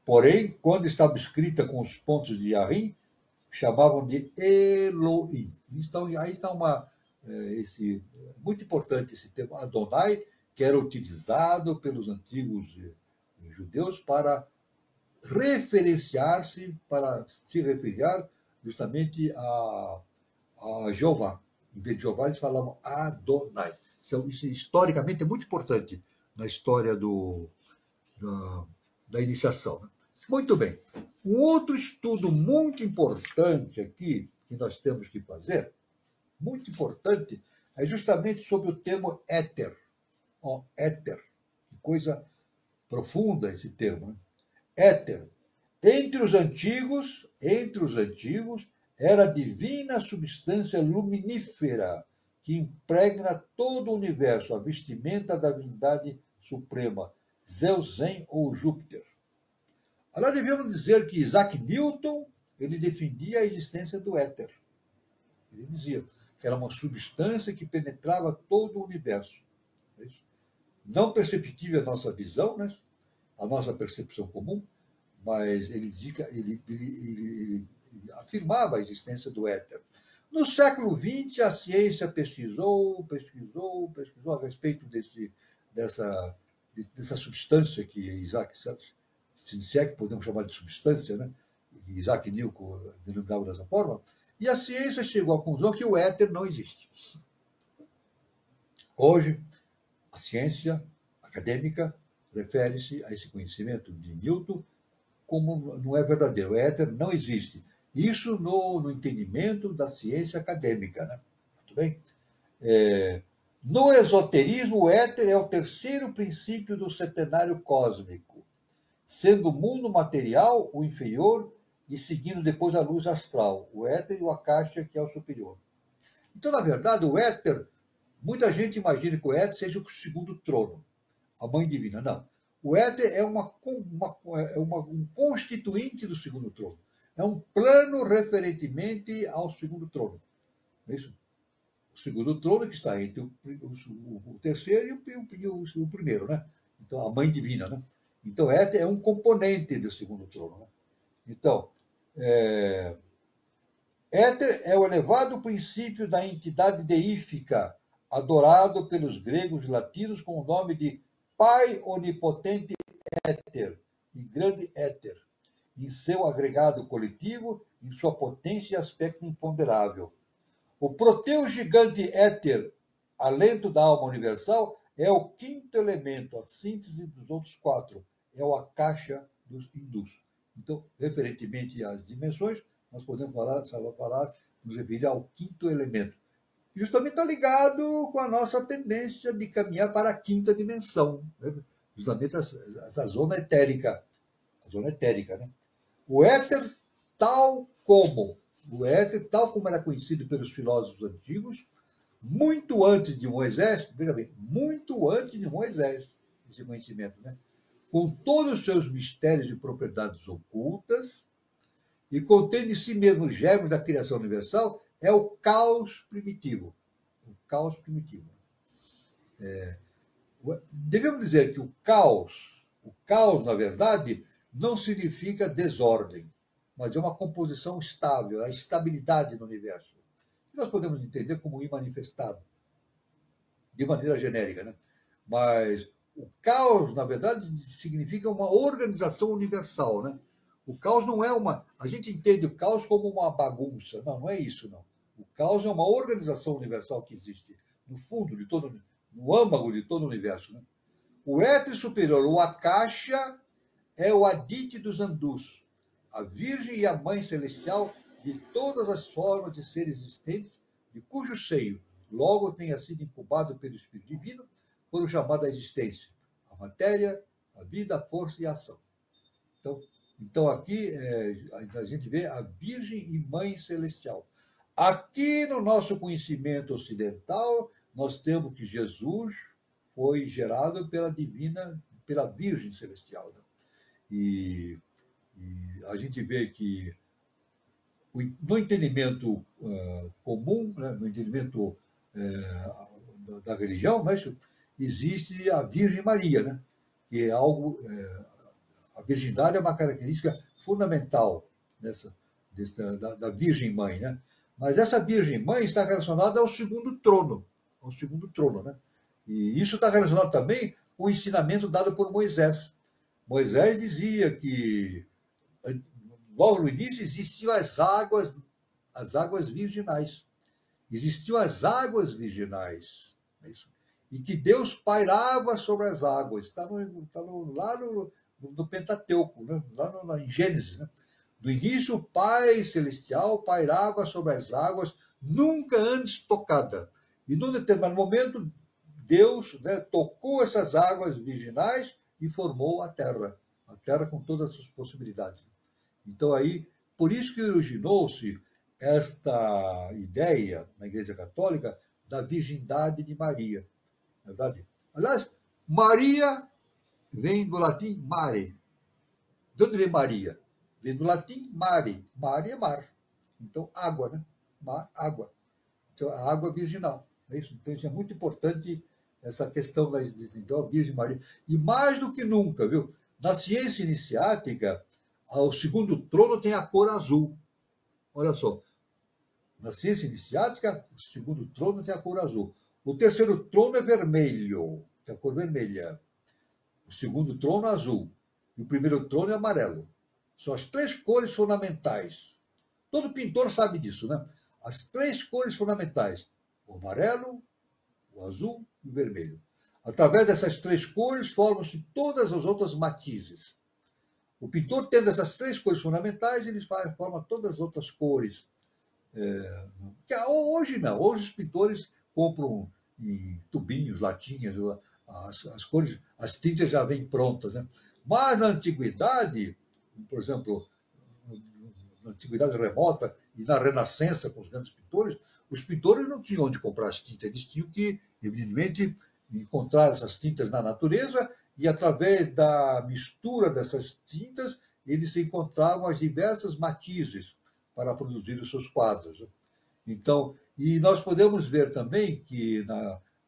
Porém, quando estava escrita com os pontos de Yarim, chamavam de Elohim. Então, aí está muito importante esse termo Adonai, que era utilizado pelos antigos judeus para se referir justamente a Jeová. Em vez de Jeová, eles falavam Adonai. Isso historicamente é muito importante na história da iniciação, né? Muito bem. Um outro estudo muito importante aqui, que nós temos que fazer, muito importante, é justamente sobre o termo éter. Éter. Que coisa profunda esse termo, né? Éter. Entre os antigos, era a divina substância luminífera que impregna todo o universo, a vestimenta da divindade suprema, Zeus, Zen ou Júpiter. Agora devemos dizer que Isaac Newton ele defendia a existência do éter. Ele dizia que era uma substância que penetrava todo o universo. Não perceptível à nossa visão, né? A nossa percepção comum, mas ele dizia, ele afirmava a existência do éter. No século XX, a ciência pesquisou a respeito dessa substância que Isaac, se é que podemos chamar de substância, né? Isaac Newton denominava dessa forma, e a ciência chegou à conclusão que o éter não existe. Hoje, a ciência acadêmica refere-se a esse conhecimento de Newton como não é verdadeiro. O éter não existe. Isso no entendimento da ciência acadêmica, né? Muito bem? No esoterismo, o éter é o terceiro princípio do setenário cósmico, sendo o mundo material o inferior e seguindo depois a luz astral, o éter e o akasha, que é o superior. Então, na verdade, o éter, muita gente imagina que o éter seja o segundo trono, a mãe divina. Não. O éter é um constituinte do segundo trono. É um plano referentemente ao segundo trono. É isso? O segundo trono que está entre o terceiro e o primeiro, né? Então, a mãe divina, né? Então, éter é um componente do segundo trono, né? Então, éter é o elevado princípio da entidade deífica, adorado pelos gregos e latinos com o nome de Pai Onipotente Éter e Grande Éter, em seu agregado coletivo, em sua potência e aspecto imponderável. O proteu gigante éter, alento da alma universal, é o quinto elemento, a síntese dos outros 4, é o akasha dos hindus. Então, referentemente às dimensões, nós podemos nos referir ao quinto elemento. Justamente está ligado com a nossa tendência de caminhar para a quinta dimensão, né? Justamente essa zona etérica. A zona etérica, né? O éter, tal como era conhecido pelos filósofos antigos, muito antes de Moisés, veja bem, muito antes de Moisés, esse conhecimento, né? Com todos os seus mistérios e propriedades ocultas, e contendo em si mesmo os germes da criação universal, é o caos primitivo. O caos primitivo. Devemos dizer que o caos, na verdade, não significa desordem, mas é uma composição estável, a estabilidade no universo. que nós podemos entender como imanifestado, de maneira genérica, né? Mas o caos, na verdade, significa uma organização universal, né? O caos não é uma... A gente entende o caos como uma bagunça. Não, não é isso, não. O caos é uma organização universal que existe no fundo de todo, no âmago de todo o universo, né? O éter superior, o Akasha, é o Adite dos Andus, a Virgem e a Mãe Celestial de todas as formas de seres existentes, de cujo seio logo tenha sido incubado pelo Espírito Divino, foram chamados à existência, a matéria, a vida, a força e a ação. Então aqui a gente vê a Virgem e Mãe Celestial. Aqui no nosso conhecimento ocidental, nós temos que Jesus foi gerado pela Virgem Celestial, né? E a gente vê que no entendimento comum, né, no entendimento da religião, mas existe a Virgem Maria, né, que é algo... a virgindade é uma característica fundamental da Virgem Mãe, né? Mas essa Virgem Mãe está relacionada ao segundo trono, né? E isso está relacionado também com o ensinamento dado por Moisés. Moisés dizia que logo no início existiam as águas virginais. Existiam as águas virginais. É isso. E que Deus pairava sobre as águas. Está lá no Pentateuco, né? Lá em Gênesis, né? No início, o Pai Celestial pairava sobre as águas, nunca antes tocada. E num determinado momento, Deus, né, tocou essas águas virginais e formou a Terra com todas as suas possibilidades. Então, aí, por isso que originou-se esta ideia na Igreja Católica da virgindade de Maria. Não é verdade? Aliás, Maria vem do latim mare. De onde vem Maria? Vem do latim mare. Mare é mar. Então, água, né? Mar, água. Então, a água virginal. É isso? Então, isso é muito importante, essa questão da então, a Virgem Maria. E mais do que nunca, viu? Na ciência iniciática, o segundo trono tem a cor azul. Olha só. Na ciência iniciática, o segundo trono tem a cor azul. O terceiro trono é vermelho, tem a cor vermelha. O segundo trono é azul. E o primeiro trono é amarelo. São as três cores fundamentais. Todo pintor sabe disso, né? As três cores fundamentais. O amarelo, o azul e o vermelho. Através dessas três cores formam-se todas as outras matizes. O pintor, tendo essas três cores fundamentais, ele forma todas as outras cores. Hoje não. Hoje os pintores compram em tubinhos, latinhas, as cores, as tintas já vêm prontas, né? Mas na antiguidade, por exemplo, na antiguidade remota e na Renascença, com os grandes pintores, os pintores não tinham onde comprar as tintas, eles tinham que, evidentemente, encontrar essas tintas na natureza e, através da mistura dessas tintas, eles encontravam as diversas matizes para produzir os seus quadros. Então, e nós podemos ver também que,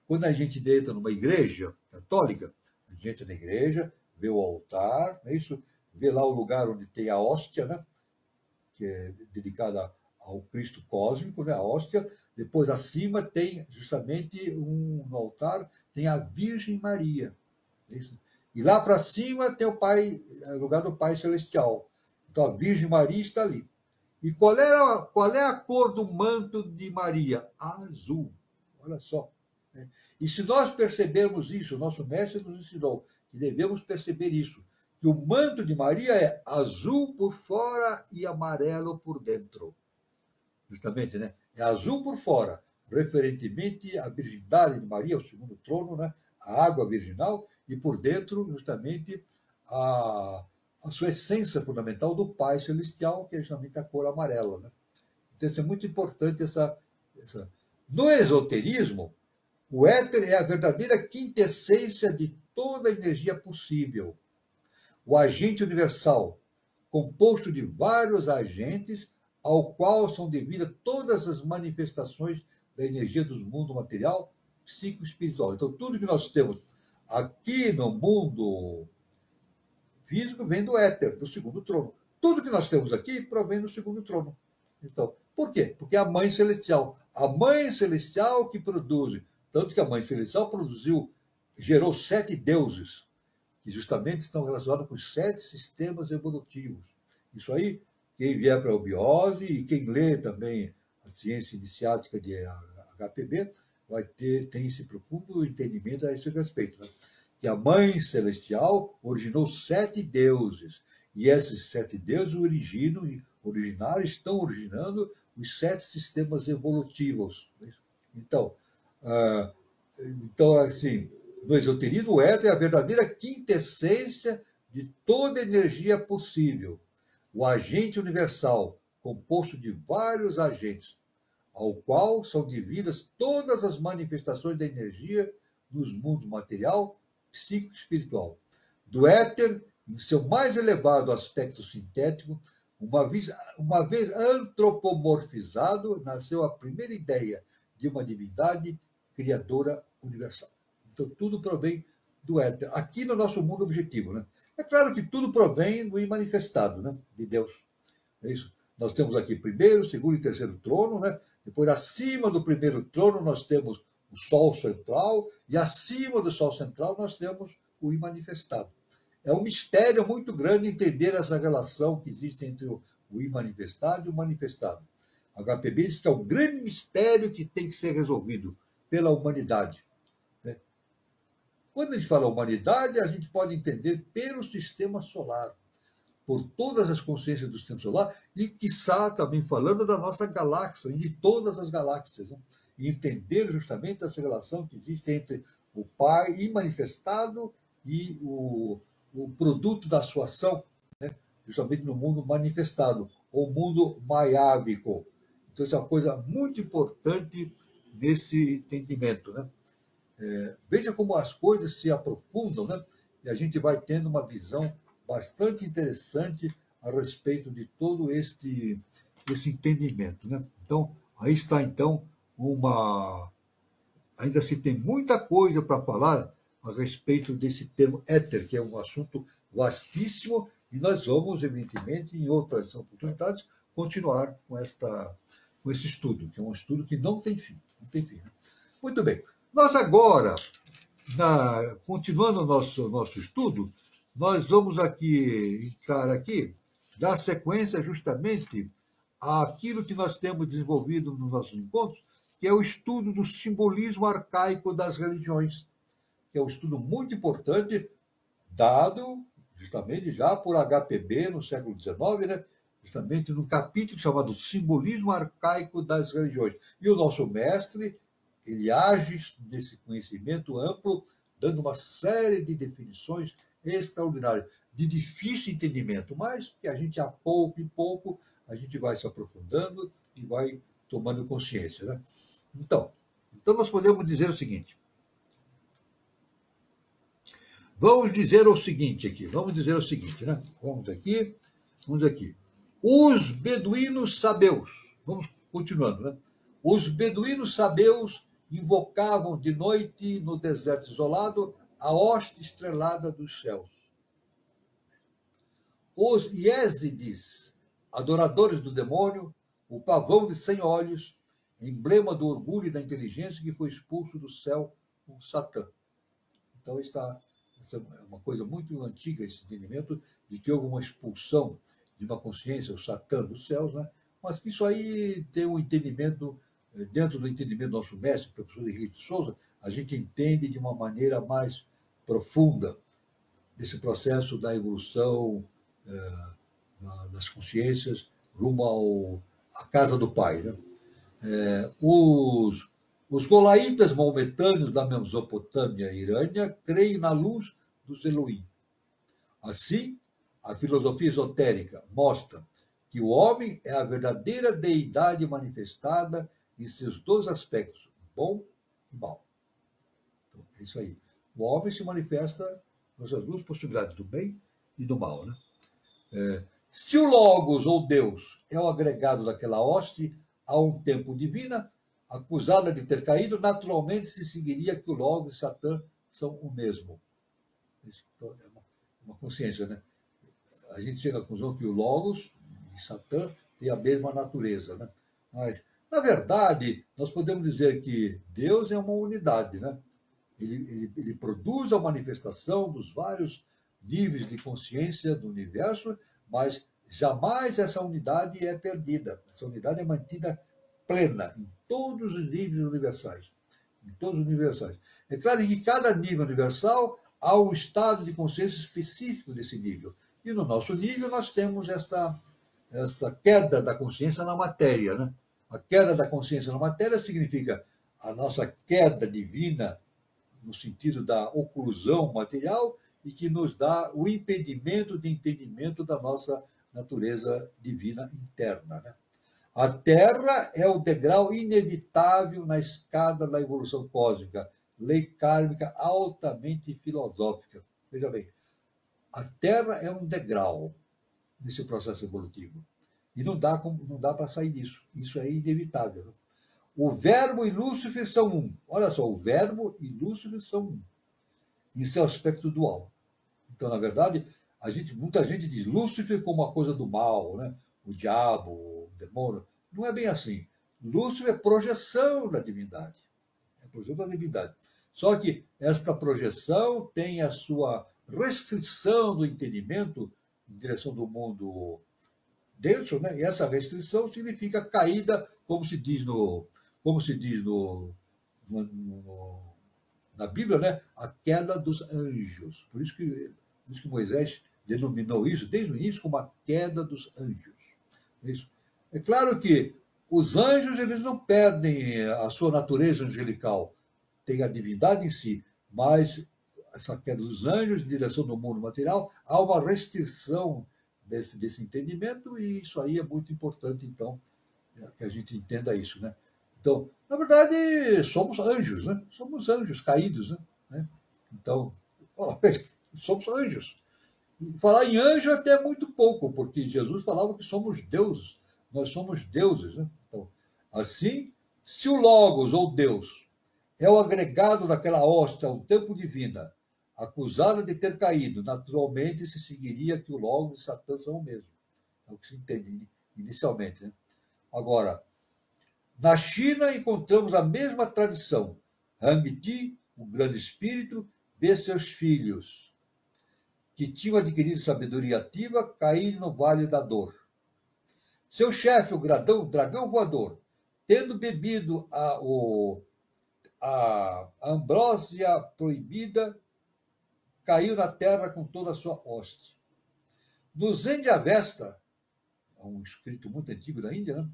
quando a gente entra numa igreja católica, a gente entra na igreja, vê o altar, é isso? Vê lá o lugar onde tem a hóstia, né? Que é dedicada ao Cristo cósmico, né? A hóstia. Depois, acima, tem justamente no altar, tem a Virgem Maria. É isso? E lá para cima tem o lugar do Pai Celestial. Então, a Virgem Maria está ali. E qual é a cor do manto de Maria? Azul. Olha só. E se nós percebermos isso, o nosso mestre nos ensinou que devemos perceber isso, que o manto de Maria é azul por fora e amarelo por dentro. Justamente, né? É azul por fora, referentemente à virgindade de Maria, o segundo trono, né? A água virginal, e por dentro, justamente, a sua essência fundamental do Pai Celestial, que é justamente a cor amarela, né? Então, isso é muito importante. No esoterismo, o éter é a verdadeira quintessência de toda a energia possível. O agente universal, composto de vários agentes, ao qual são devidas todas as manifestações da energia do mundo material, psíquico e espiritual. Então, tudo que nós temos aqui no mundo físico vem do éter, do segundo trono. Tudo que nós temos aqui provém do segundo trono. Então, por quê? Porque é a Mãe Celestial. A Mãe Celestial que produz. Tanto que a Mãe Celestial gerou 7 deuses, que justamente estão relacionados com os 7 sistemas evolutivos. Isso aí, quem vier para a biose e quem lê também a ciência iniciática de HPB, tem esse profundo entendimento a esse respeito. Né? Que a Mãe Celestial originou 7 deuses. E esses 7 deuses estão originando os 7 sistemas evolutivos. Então, assim, no esoterismo, o éter é a verdadeira quintessência de toda energia possível. O agente universal, composto de vários agentes, ao qual são devidas todas as manifestações da energia nos mundos material, psíquico e espiritual. Do éter, em seu mais elevado aspecto sintético, uma vez antropomorfizado, nasceu a primeira ideia de uma divindade criadora universal. Então, tudo provém do éter. Aqui no nosso mundo objetivo. Né? É claro que tudo provém do imanifestado, né? De Deus. É isso. Nós temos aqui primeiro, segundo e terceiro trono. Né? Depois, acima do primeiro trono, nós temos o Sol central. E acima do Sol central, nós temos o imanifestado. É um mistério muito grande entender essa relação que existe entre o imanifestado e o manifestado. A HPB diz que é um grande mistério que tem que ser resolvido pela humanidade. Né? Quando a gente fala humanidade, a gente pode entender pelo sistema solar, por todas as consciências do sistema solar, e, quiçá, também falando da nossa galáxia, e de todas as galáxias. Né? E entender justamente essa relação que existe entre o Pai imanifestado e o produto da sua ação, né? Justamente no mundo manifestado, ou mundo maiábico. Então, isso é uma coisa muito importante nesse entendimento. Né? Veja como as coisas se aprofundam, né? E a gente vai tendo uma visão bastante interessante a respeito de todo esse entendimento. Né? Então, aí está, então, ainda se tem muita coisa para falar a respeito desse termo éter, que é um assunto vastíssimo, e nós vamos, evidentemente, em outras oportunidades, continuar com esse estudo, que é um estudo que não tem fim. Não tem fim, né? Muito bem. Nós agora, continuando o nosso estudo, nós vamos entrar aqui, dar sequência justamente àquilo que nós temos desenvolvido nos nossos encontros, que é o estudo do simbolismo arcaico das religiões, que é um estudo muito importante, dado justamente já por HPB no século XIX, né? Justamente num capítulo chamado Simbolismo Arcaico das Religiões. E o nosso mestre, ele age nesse conhecimento amplo, dando uma série de definições extraordinárias, de difícil entendimento, mas que a gente, a pouco e pouco, a gente vai se aprofundando e vai tomando consciência. Né? Então nós podemos dizer o seguinte. Vamos dizer o seguinte, né? Vamos aqui. Os beduínos sabeus, vamos continuando, né? Os beduínos sabeus invocavam de noite no deserto isolado a hoste estrelada dos céus. Os Yézides, adoradores do demônio, o pavão de 100 olhos, emblema do orgulho e da inteligência que foi expulso do céu com Satã. Então, essa é uma coisa muito antiga, esse entendimento de que houve uma expulsão de uma consciência, o Satã dos céus, né? Mas que isso aí tem um entendimento, dentro do entendimento do nosso mestre, o professor Henrique de Souza, a gente entende de uma maneira mais profunda desse processo da evolução das consciências rumo à casa do Pai. Né? Os golaitas maometâneos da Mesopotâmia e Irânia creem na luz dos Elohim. Assim, a filosofia esotérica mostra que o homem é a verdadeira deidade manifestada em seus dois aspectos, bom e mal. Então, é isso aí. O homem se manifesta nas duas possibilidades, do bem e do mal. Né? Se o Logos, ou Deus, é o agregado daquela hoste a um tempo divina, acusada de ter caído, naturalmente se seguiria que o Logos e Satã são o mesmo. Então, é uma consciência, né? A gente chega à conclusão que o Logos e Satã têm a mesma natureza, né? Mas, na verdade, nós podemos dizer que Deus é uma unidade, né? Ele produz a manifestação dos vários níveis de consciência do universo, mas jamais essa unidade é perdida. Essa unidade é mantida plena em todos os níveis universais. Em todos os universais. É claro que cada nível universal há um estado de consciência específico desse nível. E no nosso nível nós temos essa queda da consciência na matéria, né? A queda da consciência na matéria significa a nossa queda divina no sentido da oclusão material e que nos dá o impedimento de entendimento da nossa natureza divina interna, né? A Terra é o degrau inevitável na escada da evolução cósmica, lei kármica altamente filosófica. Veja bem, a Terra é um degrau nesse processo evolutivo. E não dá para sair disso. Isso é inevitável. Né? O Verbo e Lúcifer são um. Olha só, o Verbo e Lúcifer são um. Isso é o aspecto dual. Então, na verdade, muita gente diz Lúcifer como uma coisa do mal, né? O diabo, o demônio. Não é bem assim. Lúcifer é projeção da divindade. É projeção da divindade. Só que esta projeção tem a sua restrição do entendimento em direção do mundo denso, né? E essa restrição significa caída, como se diz na Bíblia, né? A queda dos anjos. Por isso que Moisés denominou isso desde o início como a queda dos anjos. Isso. É claro que os anjos eles não perdem a sua natureza angelical, tem a divindade em si, mas essa queda dos anjos em direção do mundo material, há uma restrição desse entendimento, e isso aí é muito importante, então, que a gente entenda isso, né? Então, na verdade, somos anjos, né? Somos anjos caídos, né? Então, somos anjos. E falar em anjo até é muito pouco, porque Jesus falava que somos deuses, nós somos deuses, né? Então, assim, se o Logos, ou Deus, é o agregado daquela hóstia ao tempo divina, acusado de ter caído, naturalmente se seguiria que o Logos e Satã são o mesmo. É o que se entende inicialmente, né? Agora, na China encontramos a mesma tradição. Hangti, o grande espírito, vê seus filhos, que tinham adquirido sabedoria ativa, caírem no vale da dor. Seu chefe, o dragão voador, tendo bebido a ambrósia proibida, caiu na terra com toda a sua hoste. No Zen de Avesta, um escrito muito antigo da Índia, né?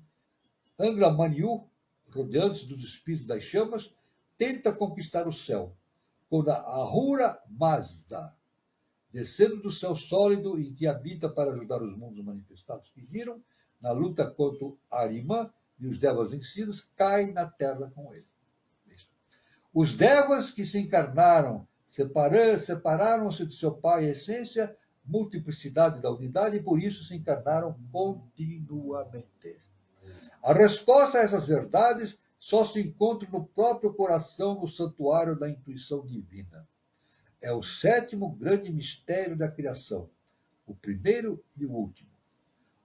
Angra Mainyu, rodeando-se dos espíritos das chamas, tenta conquistar o céu, quando a Ahura Mazda, descendo do céu sólido em que habita para ajudar os mundos manifestados que giram, na luta contra o Arima e os devas vencidos, cai na terra com ele. Os devas que se encarnaram, separaram-se de seu pai, a essência, multiplicidade da unidade, e por isso se encarnaram continuamente. A resposta a essas verdades só se encontra no próprio coração, no santuário da intuição divina. É o sétimo grande mistério da criação, o primeiro e o último.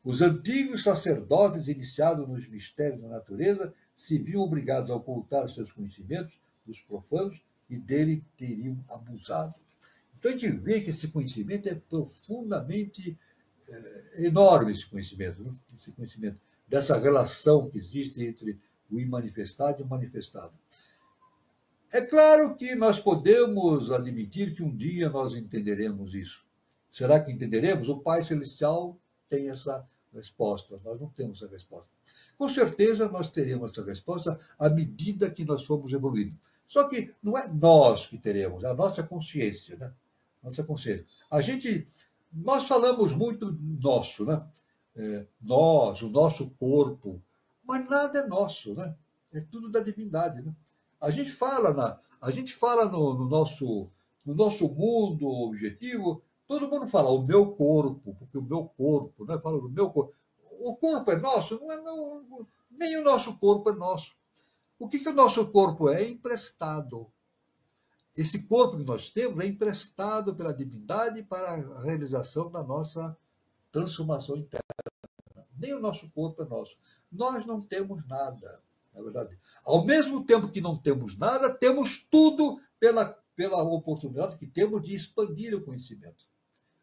Os antigos sacerdotes, iniciados nos mistérios da natureza, se viam obrigados a ocultar seus conhecimentos dos profanos e dele teriam abusado. Então a gente vê que esse conhecimento é profundamente enorme, esse conhecimento, né? Esse conhecimento dessa relação que existe entre o imanifestado e o manifestado. É claro que nós podemos admitir que um dia nós entenderemos isso. Será que entenderemos? O Pai Celestial tem essa resposta, nós não temos essa resposta. Com certeza nós teremos essa resposta à medida que nós formos evoluindo. Só que não é nós que teremos, é a nossa consciência, né? Nossa consciência. Nós falamos muito nosso, né? Nós, o nosso corpo, mas nada é nosso, né? É tudo da divindade, né? A gente fala no nosso mundo objetivo, todo mundo fala o meu corpo, porque o meu corpo, né? Fala do meu corpo. O corpo é nosso? Não, nem o nosso corpo é nosso. O que o nosso corpo é? É emprestado. Esse corpo que nós temos é emprestado pela divindade para a realização da nossa transformação interna, Nem o nosso corpo é nosso. Nós não temos nada, na verdade. Ao mesmo tempo que não temos nada, temos tudo pela oportunidade que temos de expandir o conhecimento.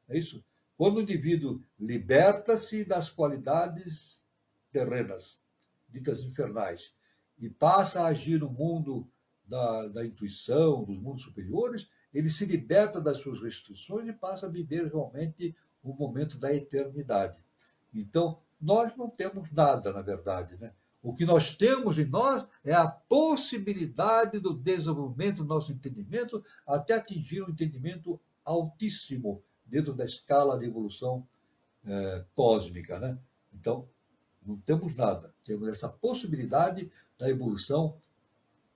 É isso? Quando o indivíduo liberta-se das qualidades terrenas, ditas infernais, e passa a agir no mundo da intuição, dos mundos superiores, ele se liberta das suas restrições e passa a viver realmente o momento da eternidade. Então, nós não temos nada, na verdade, né? O que nós temos em nós é a possibilidade do desenvolvimento do nosso entendimento até atingir um entendimento altíssimo dentro da escala de evolução cósmica, né? Então, não temos nada. Temos essa possibilidade da evolução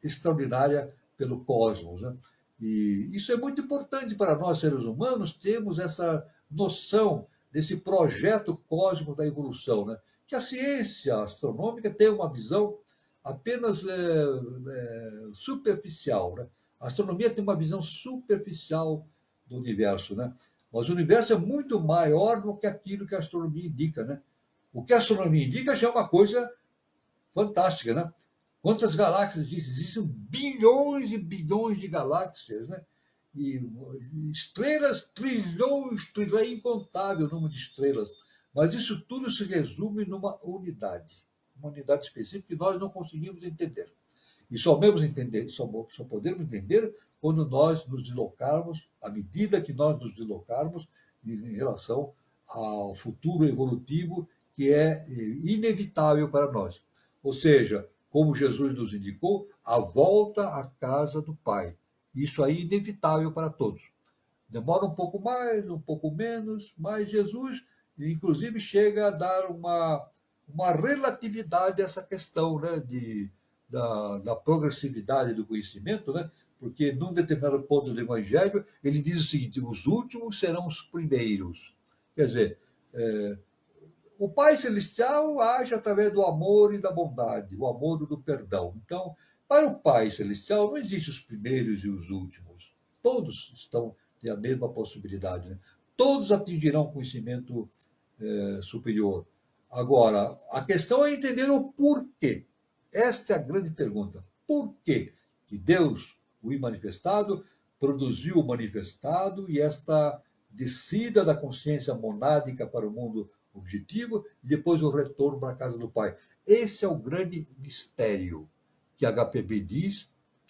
extraordinária pelo cosmos, né? E isso é muito importante para nós, seres humanos, termos essa noção desse projeto cósmico da evolução, né? Que a ciência astronômica tem uma visão apenas superficial, né? A astronomia tem uma visão superficial do universo, né? Mas o universo é muito maior do que aquilo que a astronomia indica, né? O que a astronomia indica já é uma coisa fantástica, né? Quantas galáxias existem? Existem bilhões e bilhões de galáxias, né? E estrelas, trilhões, é incontável o número de estrelas. Mas isso tudo se resume numa unidade específica que nós não conseguimos entender. E só podemos entender quando nós nos deslocarmos, à medida que nós nos deslocarmos em relação ao futuro evolutivo que é inevitável para nós. Ou seja, como Jesus nos indicou, a volta à casa do Pai. Isso aí é inevitável para todos. Demora um pouco mais, um pouco menos, mas Jesus, inclusive, chega a dar uma relatividade a essa questão, né, da progressividade do conhecimento, né? Porque num determinado ponto do Evangelho, ele diz o seguinte: os últimos serão os primeiros. Quer dizer, o Pai Celestial age através do amor e da bondade, o amor e do perdão. Então, para o Pai Celestial não existem os primeiros e os últimos. Todos têm a mesma possibilidade, né? Todos atingirão conhecimento superior. Agora, a questão é entender o porquê. Essa é a grande pergunta. Por quê que Deus, o imanifestado, produziu o manifestado e esta descida da consciência monádica para o mundo objetivo e depois o retorno para a casa do Pai? Esse é o grande mistério que a HPB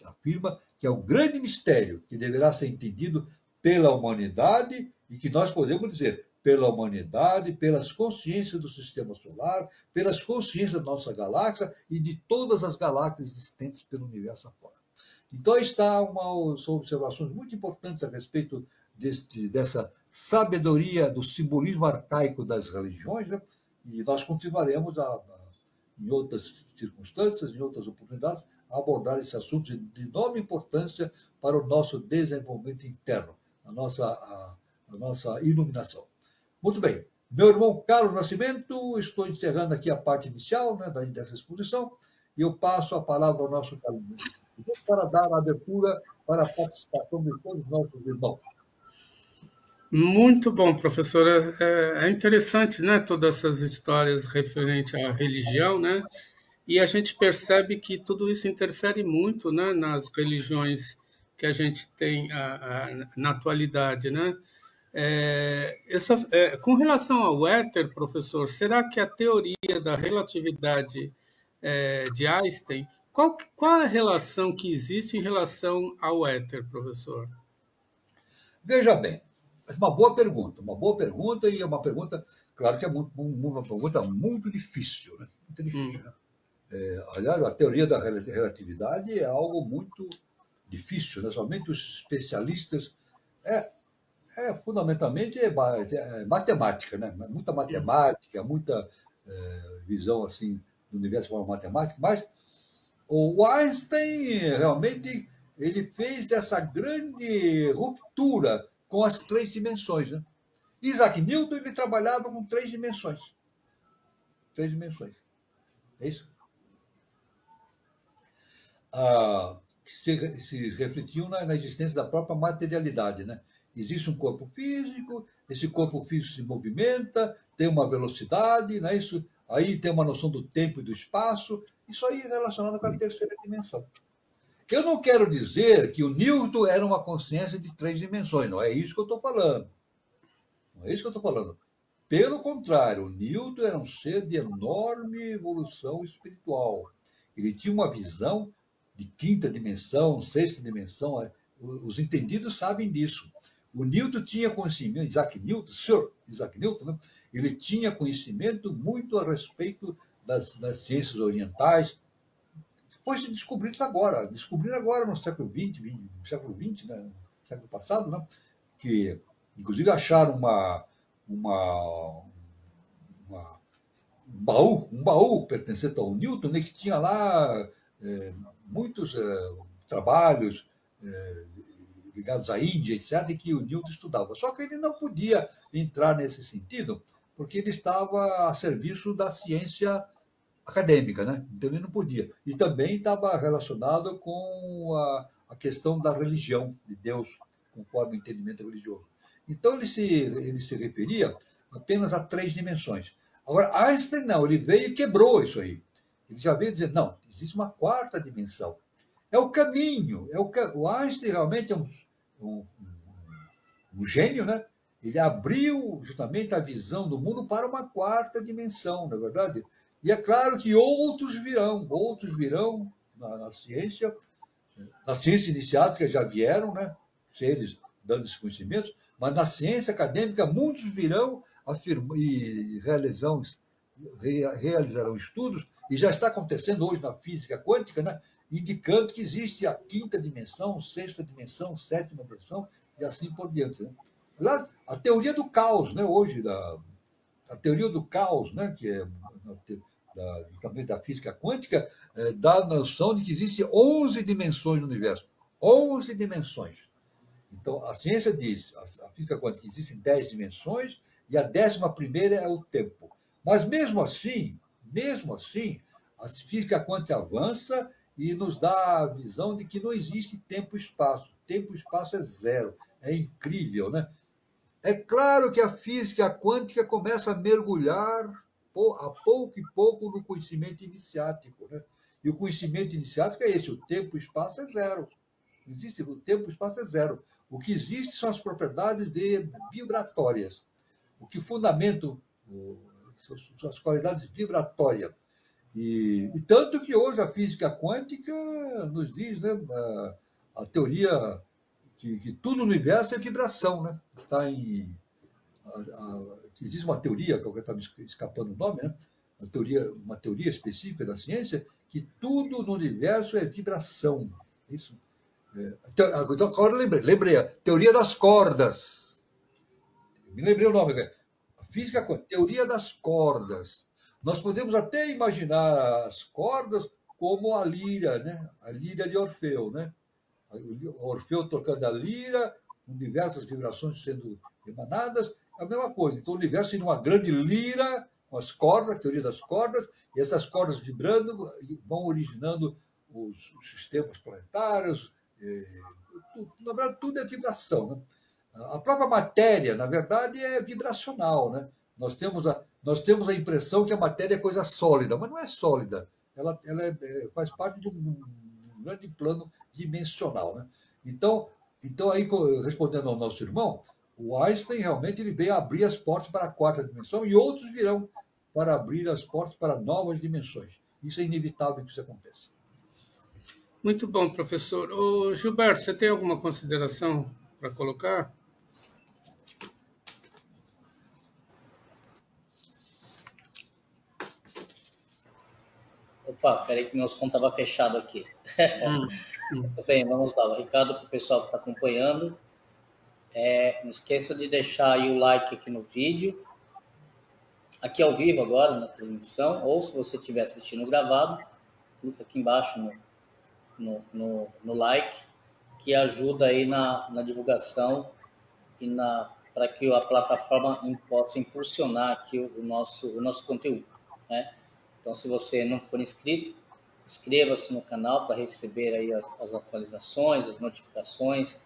afirma que é o grande mistério que deverá ser entendido pela humanidade e que nós podemos dizer pela humanidade, pelas consciências do sistema solar, pelas consciências da nossa galáxia e de todas as galáxias existentes pelo universo afora. Então, aí são observações muito importantes a respeito dessa sabedoria do simbolismo arcaico das religiões, né? E nós continuaremos, em outras circunstâncias, em outras oportunidades, a abordar esse assunto de enorme importância para o nosso desenvolvimento interno, a nossa iluminação. Muito bem. Meu irmão Carlos Nascimento, estou encerrando aqui a parte inicial, né, dessa exposição, e eu passo a palavra ao nosso Carlos para dar a abertura para a participação de todos os nossos irmãos. Muito bom, professor. É interessante, né, todas essas histórias referentes à religião, né? E a gente percebe que tudo isso interfere muito, né, nas religiões que a gente tem na atualidade, né? Com relação ao éter, professor, será que a teoria da relatividade de Einstein, qual é a relação que existe em relação ao éter, professor? Veja bem, uma boa pergunta e é uma pergunta, claro que é uma pergunta muito difícil, né? Muito difícil, né? Aliás, a teoria da relatividade é algo muito difícil, né? Somente os especialistas fundamentalmente matemática, né? Muita matemática, muita visão assim do universo como matemática, mas o Einstein realmente ele fez essa grande ruptura com as três dimensões, né? Isaac Newton ele trabalhava com três dimensões. Três dimensões. É isso? Se refletiam na existência da própria materialidade, né? Existe um corpo físico, esse corpo físico se movimenta, tem uma velocidade, não é isso? aí tem uma noção do tempo e do espaço, isso aí é relacionado com a terceira dimensão. Eu não quero dizer que o Newton era uma consciência de 3 dimensões, não é isso que eu estou falando. Não é isso que eu estou falando. Pelo contrário, o Newton era um ser de enorme evolução espiritual. Ele tinha uma visão de 5ª dimensão, 6ª dimensão. Os entendidos sabem disso. O Newton tinha conhecimento, Sir Isaac Newton, né? Ele tinha conhecimento muito a respeito das ciências orientais. Depois de descobriram agora no século XX, né? No século passado, né? Que inclusive acharam um baú pertencente ao Newton, né, que tinha lá muitos trabalhos ligados à Índia, etc., que o Newton estudava. Só que ele não podia entrar nesse sentido, porque ele estava a serviço da ciência acadêmica, né? Então ele não podia. E também estava relacionado com a questão da religião, de Deus, conforme o entendimento religioso. Então ele se referia apenas a 3 dimensões. Agora, Einstein não, ele veio e quebrou isso aí. Ele já veio dizer, não, existe uma 4ª dimensão. É o caminho. O Einstein realmente é um gênio, né? Ele abriu justamente a visão do mundo para uma 4ª dimensão, na verdade. E é claro que outros virão na ciência iniciática já vieram, né? Seres dando esses conhecimentos, mas na ciência acadêmica muitos virão e realizarão estudos, e já está acontecendo hoje na física quântica, né? Indicando que existe a 5ª dimensão, 6ª dimensão, 7ª dimensão, e assim por diante. Né? Lá, a teoria do caos, né? Hoje, a teoria do caos, né? Que é também da física quântica, dá a noção de que existem 11 dimensões no universo. 11 dimensões. Então, a ciência diz, a física quântica, que existem 10 dimensões, e a 11ª é o tempo. Mas, mesmo assim, a física quântica avança e nos dá a visão de que não existe tempo e espaço. Tempo e espaço é zero. É incrível, né? É claro que a física quântica começa a mergulhar a pouco e pouco no conhecimento iniciático, né? E o conhecimento iniciático é esse, o tempo e espaço é zero. Não existe, o tempo e espaço é zero. O que existe são as propriedades vibratórias. O que fundamenta são as qualidades vibratórias. E tanto que hoje a física quântica nos diz, né, a teoria que tudo no universo é vibração, né? Existe uma teoria, que eu estava escapando o nome, né? Uma teoria específica da ciência, que tudo no universo é vibração. Isso. Então, agora lembrei, a teoria das cordas. Me lembrei o nome. A física, teoria das cordas. Nós podemos até imaginar as cordas como a lira, né? A lira de Orfeu, né? O Orfeu tocando a lira, com diversas vibrações sendo emanadas, é a mesma coisa. Então, o universo tem uma grande lira, com as cordas, a teoria das cordas, e essas cordas vibrando vão originando os sistemas planetários. Na verdade, tudo é vibração, né? A própria matéria, na verdade, é vibracional, né? Nós temos a impressão que a matéria é coisa sólida, mas não é sólida. Ela faz parte de um grande plano dimensional, né? Então aí, respondendo ao nosso irmão, o Einstein realmente ele veio abrir as portas para a 4ª dimensão, e outros virão para abrir as portas para novas dimensões. Isso é inevitável que isso aconteça. Muito bom, professor. Ô, Gilberto, você tem alguma consideração para colocar? Opa, peraí que meu som estava fechado aqui. Muito bem, vamos lá. Ricardo, para o pessoal que está acompanhando, não esqueça de deixar aí o like aqui no vídeo, aqui ao vivo agora, na transmissão, ou se você estiver assistindo gravado, clica aqui embaixo no like, que ajuda aí na divulgação e para que a plataforma possa impulsionar aqui o nosso conteúdo, né? Então, se você não for inscrito, inscreva-se no canal para receber aí as atualizações, as notificações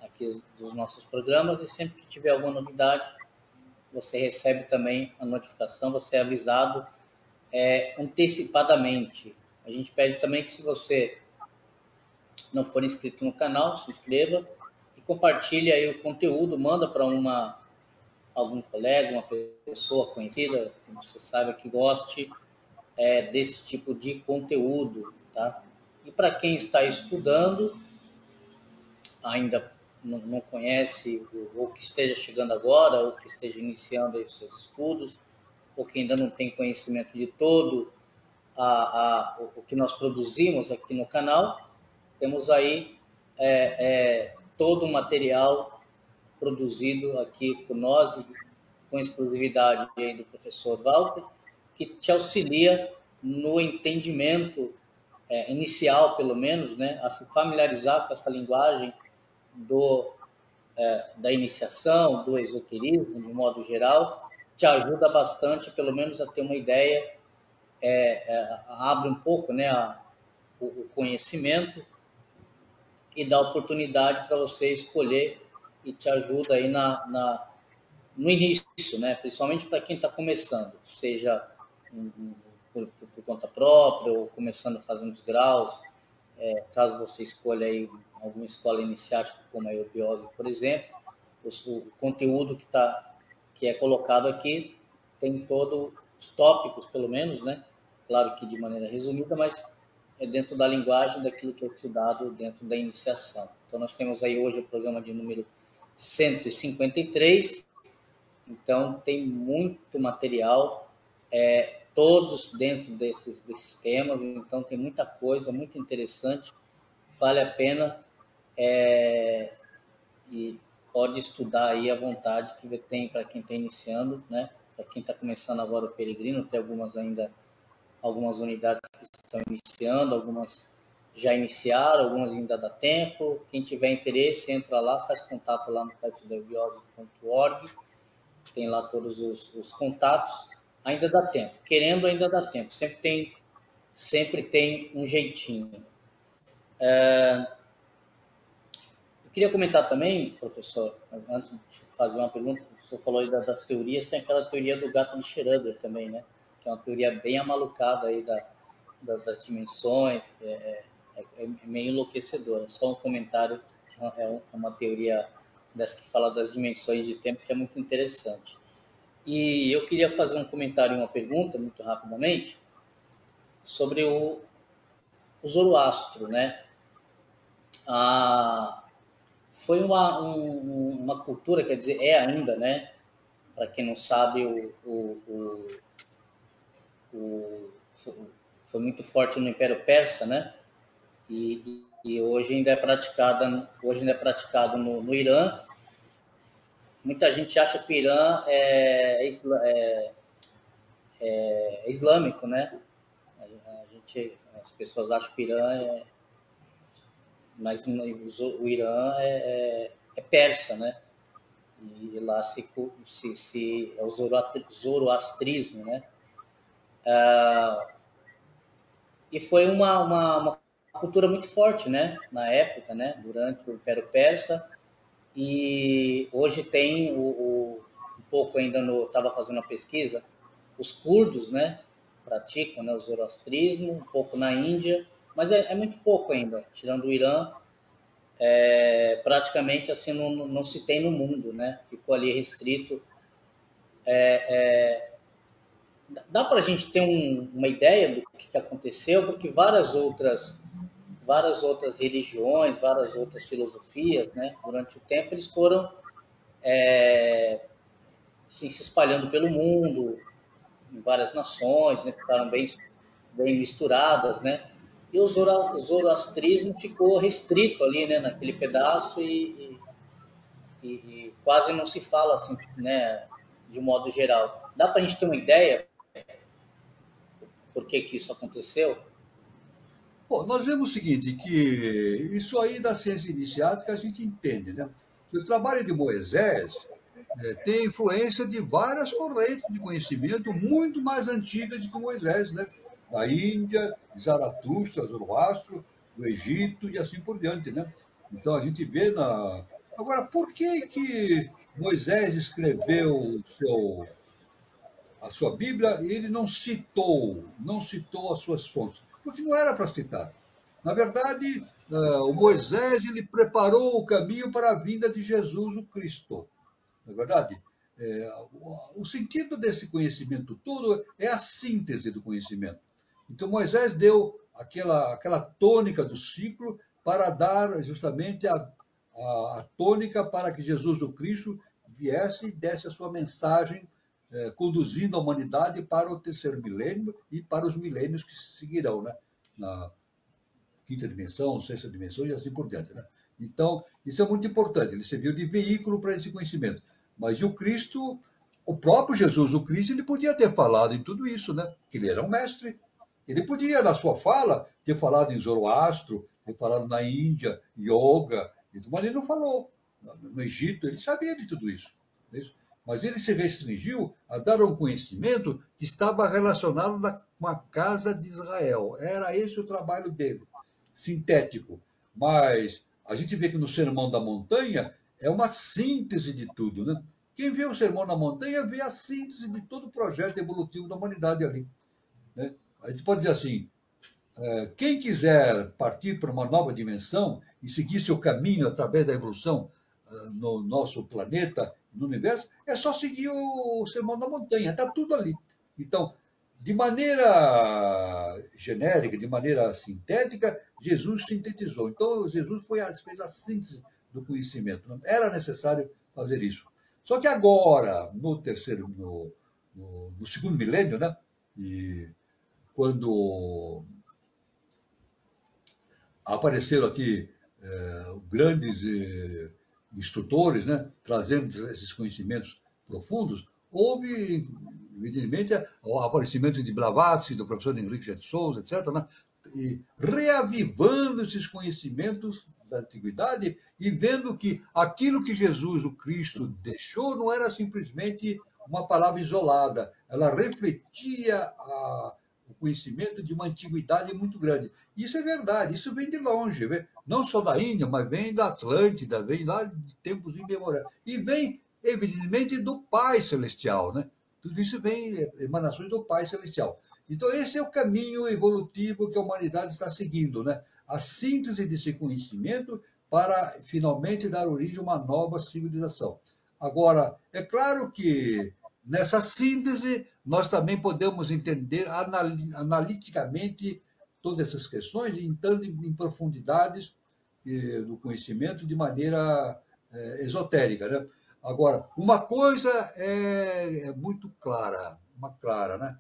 aqui dos nossos programas, e sempre que tiver alguma novidade, você recebe também a notificação, você é avisado antecipadamente. A gente pede também que, se você não for inscrito no canal, se inscreva e compartilhe aí o conteúdo, manda para algum colega, uma pessoa conhecida, que você saiba que goste desse tipo de conteúdo, tá? E para quem está estudando, ainda não conhece, ou que esteja chegando agora, ou que esteja iniciando aí os seus estudos, ou que ainda não tem conhecimento de todo o que nós produzimos aqui no canal, temos aí todo o material produzido aqui por nós, com exclusividade aí do professor Walter, que te auxilia no entendimento inicial, pelo menos, né, a se familiarizar com essa linguagem da iniciação, do esoterismo, de modo geral, te ajuda bastante, pelo menos, a ter uma ideia, abre um pouco, né, o conhecimento e dá oportunidade para você escolher, e te ajuda aí no início, né, principalmente para quem está começando, seja por conta própria ou começando fazendo os graus, caso você escolha aí alguma escola iniciática como a eubiose, por exemplo, o conteúdo que é colocado aqui tem todos os tópicos, pelo menos, né? Claro que de maneira resumida, mas é dentro da linguagem daquilo que é estudado dentro da iniciação. Então, nós temos aí hoje o programa de número 153, então tem muito material, todos dentro desses temas, então tem muita coisa, muito interessante, vale a pena, e pode estudar aí à vontade, que tem para quem está iniciando, né? Para quem está começando agora o peregrino, tem algumas unidades que estão iniciando, algumas já iniciaram, algumas ainda dá tempo. Quem tiver interesse, entra lá, faz contato lá no site da eubiose.org, tem lá todos os contatos, ainda dá tempo. Querendo, ainda dá tempo. Sempre tem um jeitinho. Eu queria comentar também, professor, antes de fazer uma pergunta, o senhor falou aí das teorias, tem aquela teoria do gato de Schrödinger também, né? Que é uma teoria bem amalucada aí das dimensões, é meio enlouquecedora. Só um comentário, é uma teoria dessa que fala das dimensões de tempo, que é muito interessante. E eu queria fazer um comentário e uma pergunta, muito rapidamente, sobre o Zoroastro, né? Foi uma cultura, quer dizer, ainda, né? Para quem não sabe, foi muito forte no Império Persa, né? E hoje ainda é praticado no Irã. Muita gente acha que o Irã é islâmico, né? As pessoas acham que o Irã mas o Irã é persa, né? E lá é o zoroastrismo, né? E foi uma cultura muito forte, né? Na época, né? Durante o Império Persa. E hoje tem um pouco ainda estava fazendo uma pesquisa, os curdos, né? Praticam, né, o zoroastrismo, um pouco na Índia, mas é muito pouco ainda, tirando o Irã, praticamente assim não se tem no mundo, né? Ficou ali restrito. Dá para a gente ter uma ideia do que aconteceu, porque várias outras religiões, várias outras filosofias, né? Durante o tempo eles foram assim, se espalhando pelo mundo, em várias nações, né? Ficaram bem misturadas, né? E o zoroastrismo ficou restrito ali, né, naquele pedaço e quase não se fala assim, né, de modo geral. Dá para a gente ter uma ideia por que isso aconteceu? Bom, nós vemos o seguinte, que isso aí da ciência iniciática a gente entende, né? Que o trabalho de Moisés tem influência de várias correntes de conhecimento muito mais antigas do que Moisés, né? Da Índia, de Zaratustra, Zoroastro, do Egito e assim por diante, né? Então a gente vê na... Agora, por que Moisés escreveu a sua Bíblia e ele não citou as suas fontes, porque não era para citar. Na verdade, o Moisés ele preparou o caminho para a vinda de Jesus, o Cristo. Na verdade, o sentido desse conhecimento todo é a síntese do conhecimento. Então, Moisés deu aquela tônica do ciclo para dar justamente a tônica para que Jesus, o Cristo, viesse e desse a sua mensagem, conduzindo a humanidade para o terceiro milênio e para os milênios que se seguirão, né? Na quinta dimensão, sexta dimensão e assim por diante, né? Então, isso é muito importante. Ele serviu de veículo para esse conhecimento. Mas o Cristo, o próprio Jesus, o Cristo, ele podia ter falado em tudo isso, né? Ele era um mestre. Ele podia, na sua fala, ter falado em Zoroastro, ter falado na Índia, yoga, mas ele não falou. No Egito, ele sabia de tudo isso. Mas ele se restringiu a dar um conhecimento que estava relacionado com a casa de Israel. Era esse o trabalho dele, sintético. Mas a gente vê que no Sermão da Montanha é uma síntese de tudo, né? Quem vê o Sermão da Montanha vê a síntese de todo o projeto evolutivo da humanidade ali, né? A gente pode dizer assim, quem quiser partir para uma nova dimensão e seguir seu caminho através da evolução no nosso planeta, no universo, é só seguir o Sermão da Montanha, está tudo ali. Então, de maneira genérica, de maneira sintética, Jesus sintetizou. Então, Jesus fez a síntese do conhecimento. Não era necessário fazer isso. Só que agora, no segundo milênio, né? E quando apareceram aqui grandes instrutores, né, trazendo esses conhecimentos profundos, houve, evidentemente, o aparecimento de Blavatsky, do professor Henrique de Souza, etc., né, e reavivando esses conhecimentos da antiguidade e vendo que aquilo que Jesus, o Cristo, deixou não era simplesmente uma palavra isolada, ela refletia o conhecimento de uma antiguidade muito grande. Isso é verdade, isso vem de longe, não só da Índia, mas vem da Atlântida, vem lá de tempos imemoriais. E vem, evidentemente, do Pai Celestial, né? Tudo isso vem emanações do Pai Celestial. Então, esse é o caminho evolutivo que a humanidade está seguindo, né? A síntese desse conhecimento para, finalmente, dar origem a uma nova civilização. Agora, é claro que nessa síntese nós também podemos entender analiticamente todas essas questões, entrando em profundidades do conhecimento de maneira esotérica, né? Agora, uma coisa é muito clara, né?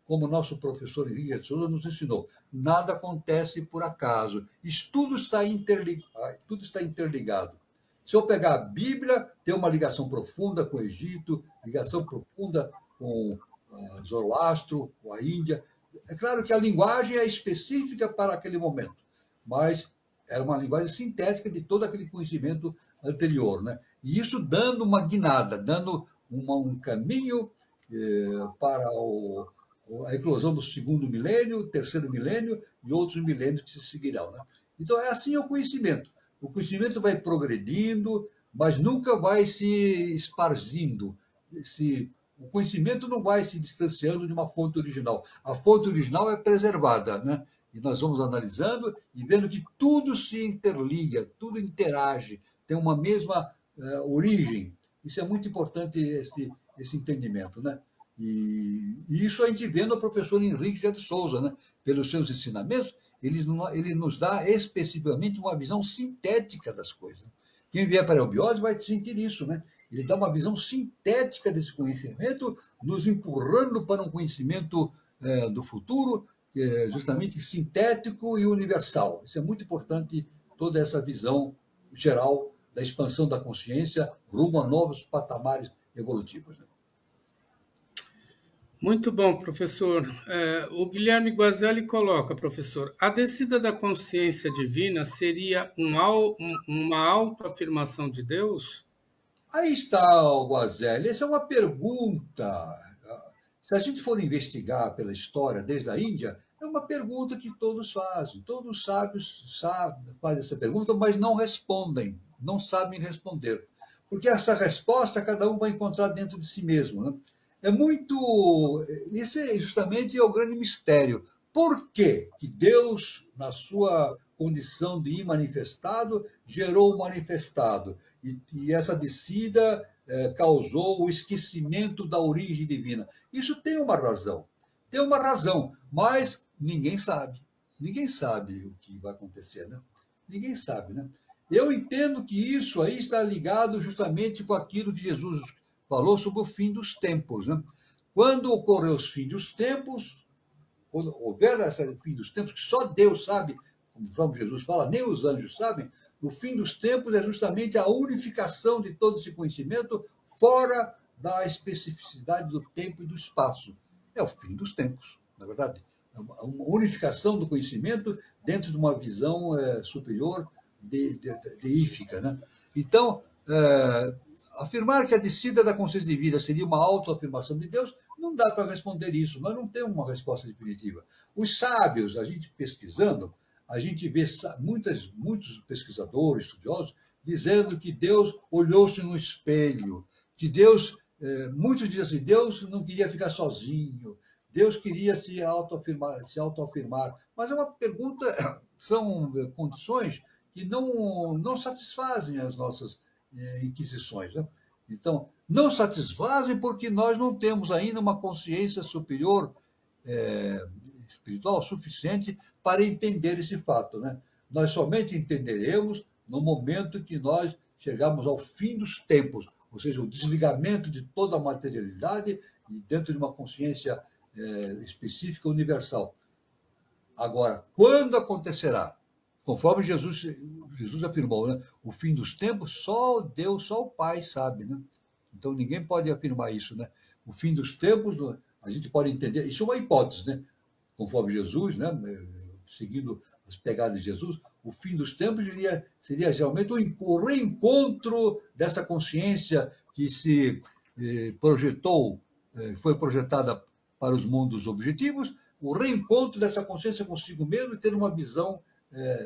Como nosso professor Henrique de Souza nos ensinou, nada acontece por acaso. Isso tudo está interligado. Se eu pegar a Bíblia, tem uma ligação profunda com o Egito, ligação profunda com Zoroastro, com a Índia. É claro que a linguagem é específica para aquele momento, mas era uma linguagem sintética de todo aquele conhecimento anterior, né? E isso dando uma guinada, dando um caminho para a eclosão do segundo milênio, terceiro milênio e outros milênios que se seguirão, né? Então, é assim o conhecimento. O conhecimento vai progredindo, mas nunca vai se esparzindo. O conhecimento não vai se distanciando de uma fonte original. A fonte original é preservada, né? E nós vamos analisando e vendo que tudo se interliga, tudo interage, tem uma mesma origem. Isso é muito importante, esse entendimento, né? E isso a gente vê no professor Henrique de Souza, né? Pelos seus ensinamentos, ele nos dá especificamente uma visão sintética das coisas. Quem vier para a eubiose vai sentir isso, né? Ele dá uma visão sintética desse conhecimento, nos empurrando para um conhecimento do futuro, justamente sintético e universal. Isso é muito importante, toda essa visão geral da expansão da consciência rumo a novos patamares evolutivos, né? Muito bom, professor. O Guilherme Guazelli coloca, professor, a descida da consciência divina seria uma autoafirmação de Deus? Aí está, Guazelli. Essa é uma pergunta. Se a gente for investigar pela história desde a Índia, é uma pergunta que todos fazem. Todos os sábios fazem essa pergunta, mas não respondem, não sabem responder. Porque essa resposta cada um vai encontrar dentro de si mesmo, né? É muito. Esse justamente é o grande mistério. Por que que Deus, na sua condição de imanifestado, gerou o manifestado? E essa descida causou o esquecimento da origem divina. Isso tem uma razão. Tem uma razão, mas ninguém sabe. Ninguém sabe o que vai acontecer, né? Ninguém sabe, né? Eu entendo que isso aí está ligado justamente com aquilo que Jesus falou sobre o fim dos tempos, né? Quando ocorrer os fins dos tempos, quando houver esse fim dos tempos, que só Deus sabe, como o próprio Jesus fala, nem os anjos sabem, o fim dos tempos é justamente a unificação de todo esse conhecimento fora da especificidade do tempo e do espaço. É o fim dos tempos, na verdade. Uma unificação do conhecimento dentro de uma visão superior deífica, né? Então, afirmar que a descida da consciência de vida seria uma autoafirmação de Deus, não dá para responder isso. Nós não temos uma resposta definitiva. Os sábios, a gente pesquisando, a gente vê muitos pesquisadores, estudiosos, dizendo que Deus olhou-se no espelho, que Deus, muitos dizem assim, Deus não queria ficar sozinho, Deus queria se autoafirmar. Mas é uma pergunta, são condições que não satisfazem as nossas inquisições, né? Então, não satisfazem porque nós não temos ainda uma consciência superior espiritual suficiente para entender esse fato, né? Nós somente entenderemos no momento que nós chegarmos ao fim dos tempos, ou seja, o desligamento de toda a materialidade e dentro de uma consciência específica universal. Agora, quando acontecerá? Conforme Jesus afirmou, né? O fim dos tempos, só Deus, só o Pai sabe, né? Então ninguém pode afirmar isso, né? O fim dos tempos, a gente pode entender, isso é uma hipótese, né? Conforme Jesus, né? Seguindo as pegadas de Jesus, o fim dos tempos seria geralmente o reencontro dessa consciência que se projetou, foi projetada para os mundos objetivos, o reencontro dessa consciência consigo mesmo e ter uma visão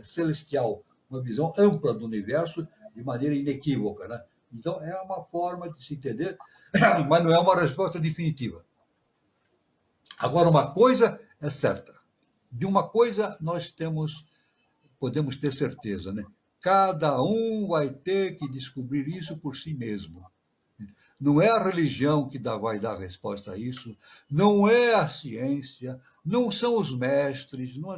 celestial, uma visão ampla do universo de maneira inequívoca, né? Então, é uma forma de se entender, mas não é uma resposta definitiva. Agora, uma coisa é certa. De uma coisa nós podemos ter certeza, né? Cada um vai ter que descobrir isso por si mesmo. Não é a religião que vai dar resposta a isso, não é a ciência, não são os mestres, não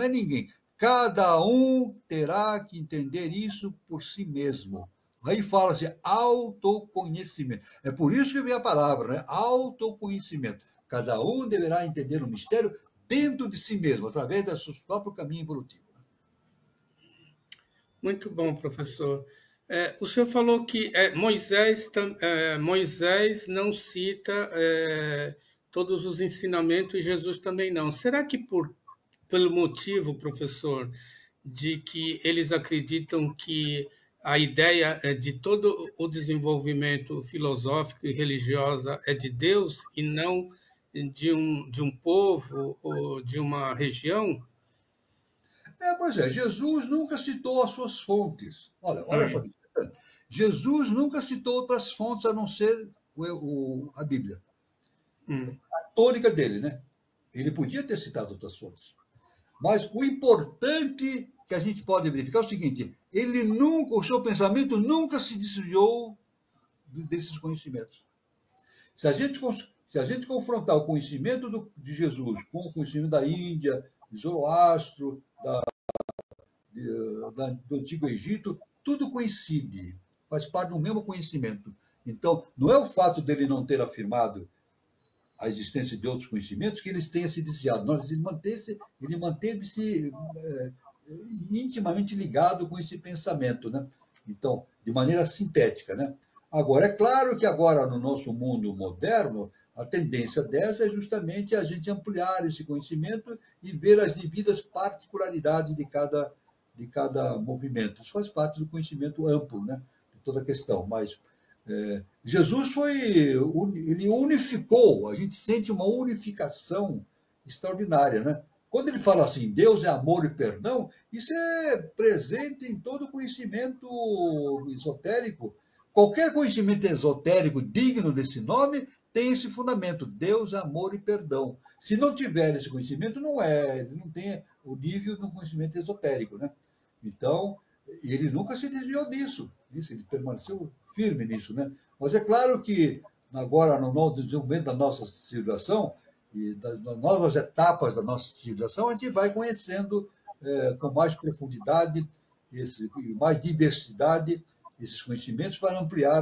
é ninguém. Cada um terá que entender isso por si mesmo. Aí fala-se autoconhecimento. É por isso que vem a palavra, né? Autoconhecimento. Cada um deverá entender o mistério dentro de si mesmo, através do seu próprio caminho evolutivo. Muito bom, professor. O senhor falou que Moisés não cita todos os ensinamentos e Jesus também não. Será que pelo motivo, professor, de que eles acreditam que a ideia de todo o desenvolvimento filosófico e religioso é de Deus e não de um povo ou de uma região? Pois é, Jesus nunca citou as suas fontes. Olha só que interessante. Jesus nunca citou outras fontes a não ser a Bíblia. A tônica dele, né? Ele podia ter citado outras fontes. Mas o importante que a gente pode verificar é o seguinte: o seu pensamento nunca se desviou desses conhecimentos. Se a gente confrontar o conhecimento de Jesus com o conhecimento da Índia, de Zoroastro, do Antigo Egito, tudo coincide, faz parte do mesmo conhecimento. Então, não é o fato dele não ter afirmado a existência de outros conhecimentos que eles tenham se desviado. Não, ele manteve-se intimamente ligado com esse pensamento, né? Então, de maneira sintética, né? Agora, é claro que agora, no nosso mundo moderno, a tendência dessa é justamente a gente ampliar esse conhecimento e ver as devidas particularidades de cada movimento. Isso faz parte do conhecimento amplo, né? De toda a questão. Mas Jesus ele unificou, a gente sente uma unificação extraordinária, né? Quando ele fala assim, Deus é amor e perdão, isso é presente em todo o conhecimento esotérico. Qualquer conhecimento esotérico digno desse nome tem esse fundamento: Deus, amor e perdão. Se não tiver esse conhecimento, ele não tem o nível do conhecimento esotérico, né? Então, ele nunca se desviou disso, ele permaneceu firme nisso, né? Mas é claro que agora, no novo desenvolvimento da nossa civilização e das novas etapas da nossa civilização, a gente vai conhecendo com mais profundidade, mais diversidade, esses conhecimentos para ampliar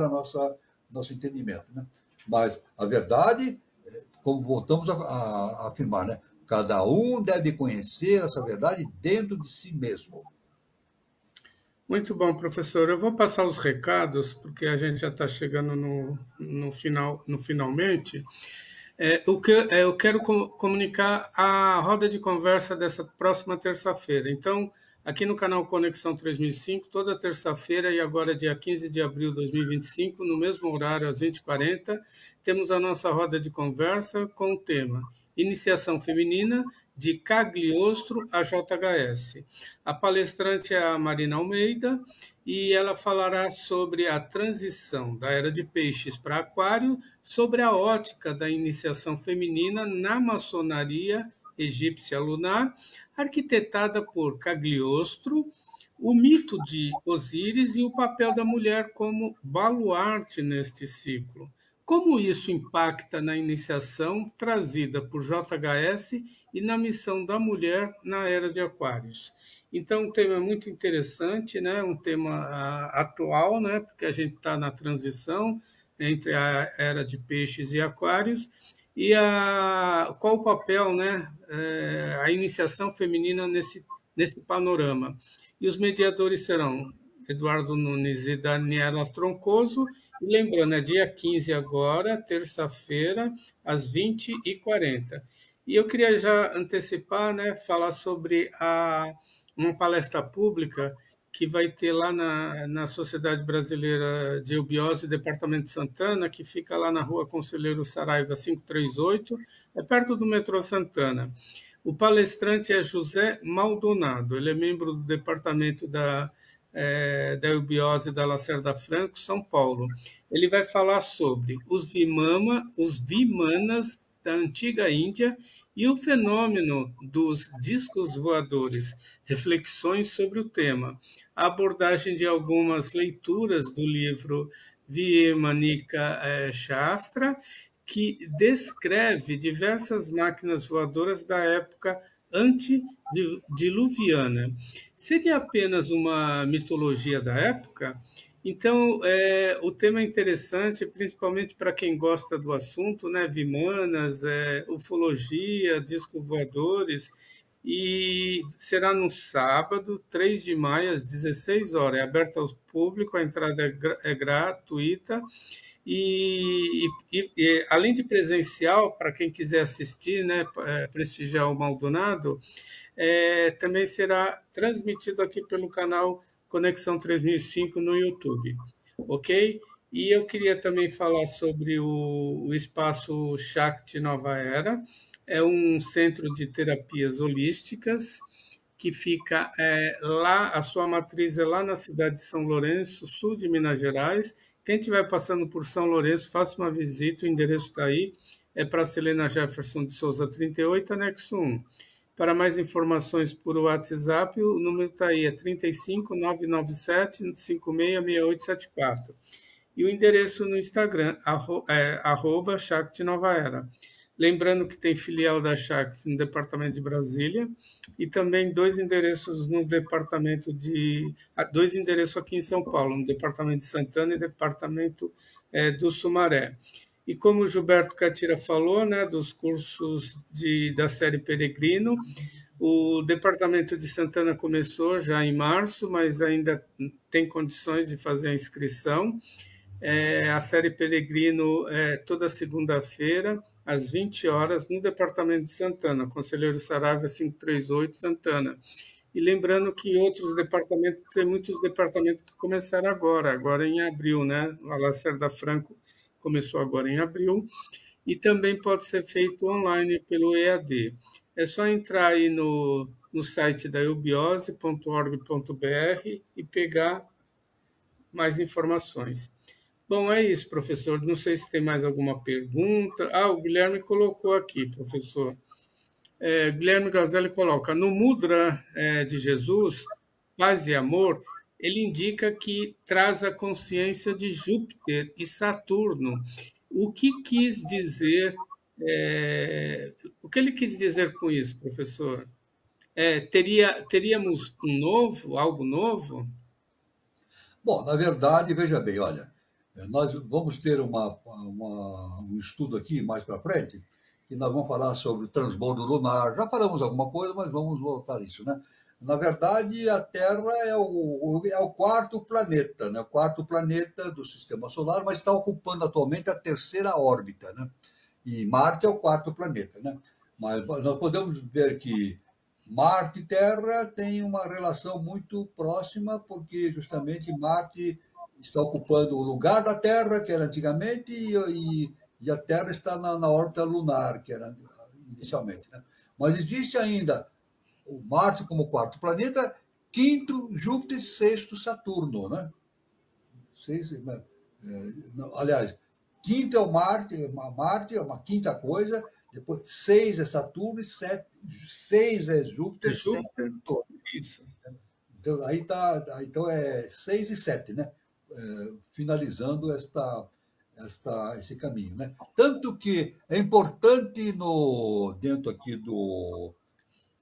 nosso entendimento, né? Mas a verdade, como voltamos a afirmar, né? Cada um deve conhecer essa verdade dentro de si mesmo. Muito bom, professor. Eu vou passar os recados, porque a gente já está chegando no finalmente. Eu quero comunicar a roda de conversa dessa próxima terça-feira. Então, aqui no canal Conexão 3005, toda terça-feira e agora dia 15 de abril de 2025, no mesmo horário, às 20h40, temos a nossa roda de conversa com o tema Iniciação Feminina, de Cagliostro a JHS. A palestrante é a Marina Almeida e ela falará sobre a transição da era de peixes para aquário, sobre a ótica da iniciação feminina na maçonaria egípcia lunar, arquitetada por Cagliostro, o mito de Osíris e o papel da mulher como baluarte neste ciclo. Como isso impacta na iniciação trazida por JHS e na missão da mulher na era de Aquários? Então, um tema muito interessante, né? Um tema atual, né? Porque a gente está na transição entre a era de Peixes e Aquários. E qual o papel, né? A iniciação feminina nesse panorama. E os mediadores serão Eduardo Nunes e Daniela Troncoso. E lembrando, é dia 15 agora, terça-feira, às 20h40. E eu queria já antecipar, né, falar sobre uma palestra pública que vai ter lá na Sociedade Brasileira de Eubiose, Departamento de Santana, que fica lá na Rua Conselheiro Saraiva 538, é perto do metrô Santana. O palestrante é José Maldonado, ele é membro do Departamento da Eubiose da Lacerda Franco, São Paulo. Ele vai falar sobre os Vimanas da antiga Índia e o fenômeno dos discos voadores, reflexões sobre o tema, a abordagem de algumas leituras do livro Vimanika Shastra, que descreve diversas máquinas voadoras da época antediluviana. Seria apenas uma mitologia da época? Então, o tema é interessante, principalmente para quem gosta do assunto, né? Vimanas, ufologia, discos voadores, e será no sábado, 3 de maio, às 16 horas. É aberto ao público, a entrada é gratuita. E além de presencial, para quem quiser assistir, né, prestigiar o Maldonado, também será transmitido aqui pelo canal Conexão 3005 no YouTube, ok? E eu queria também falar sobre o Espaço Shakti Nova Era, é um centro de terapias holísticas que fica lá, a sua matriz é lá na cidade de São Lourenço, sul de Minas Gerais. Quem estiver passando por São Lourenço, faça uma visita, o endereço está aí, é para Celena Jefferson de Souza 38, anexo 1. Para mais informações por WhatsApp, o número está aí, é 35 997 566874. E o endereço no Instagram, @Shakti Nova Era. Lembrando que tem filial da Shakti no departamento de Brasília e também 2 endereços no departamento dois endereços aqui em São Paulo, no departamento de Santana e departamento do Sumaré. E como o Gilberto Catira falou, né, dos cursos da série Peregrino, o departamento de Santana começou já em março, mas ainda tem condições de fazer a inscrição. A série Peregrino toda segunda-feira, às 20 horas, no departamento de Santana, Conselheiro Saraiva 538, Santana. E lembrando que outros departamentos, tem muitos departamentos que começaram agora em abril, né? A Lacerda Franco começou agora em abril, e também pode ser feito online pelo EAD. É só entrar aí no site da eubiose.org.br e pegar mais informações. Bom, é isso, professor. Não sei se tem mais alguma pergunta. Ah, o Guilherme colocou aqui, professor. Guilherme Gazelli coloca: no Mudra de Jesus, paz e amor, ele indica que traz a consciência de Júpiter e Saturno. O que quis dizer? O que ele quis dizer com isso, professor? Teríamos algo novo? Bom, na verdade, veja bem, olha, nós vamos ter um estudo aqui mais para frente, e nós vamos falar sobre o transbordo lunar. Já falamos alguma coisa, mas vamos voltar a isso, né? Na verdade, a Terra é o quarto planeta, né? O quarto planeta do Sistema Solar, mas está ocupando atualmente a terceira órbita, né? E Marte é o quarto planeta, né? Mas nós podemos ver que Marte e Terra têm uma relação muito próxima, porque justamente Marte está ocupando o lugar da Terra, que era antigamente, e a Terra está na órbita lunar, que era inicialmente, né? Mas existe ainda o Marte como quarto planeta, quinto Júpiter, sexto Saturno, né? Aliás, quinto é o Marte é uma quinta coisa, depois 6 é Saturno e 6 é Júpiter, 7 é Júpiter? Saturno. Isso. Então, aí tá, então é 6 e 7, né? Finalizando esse caminho, né? Tanto que é importante dentro aqui do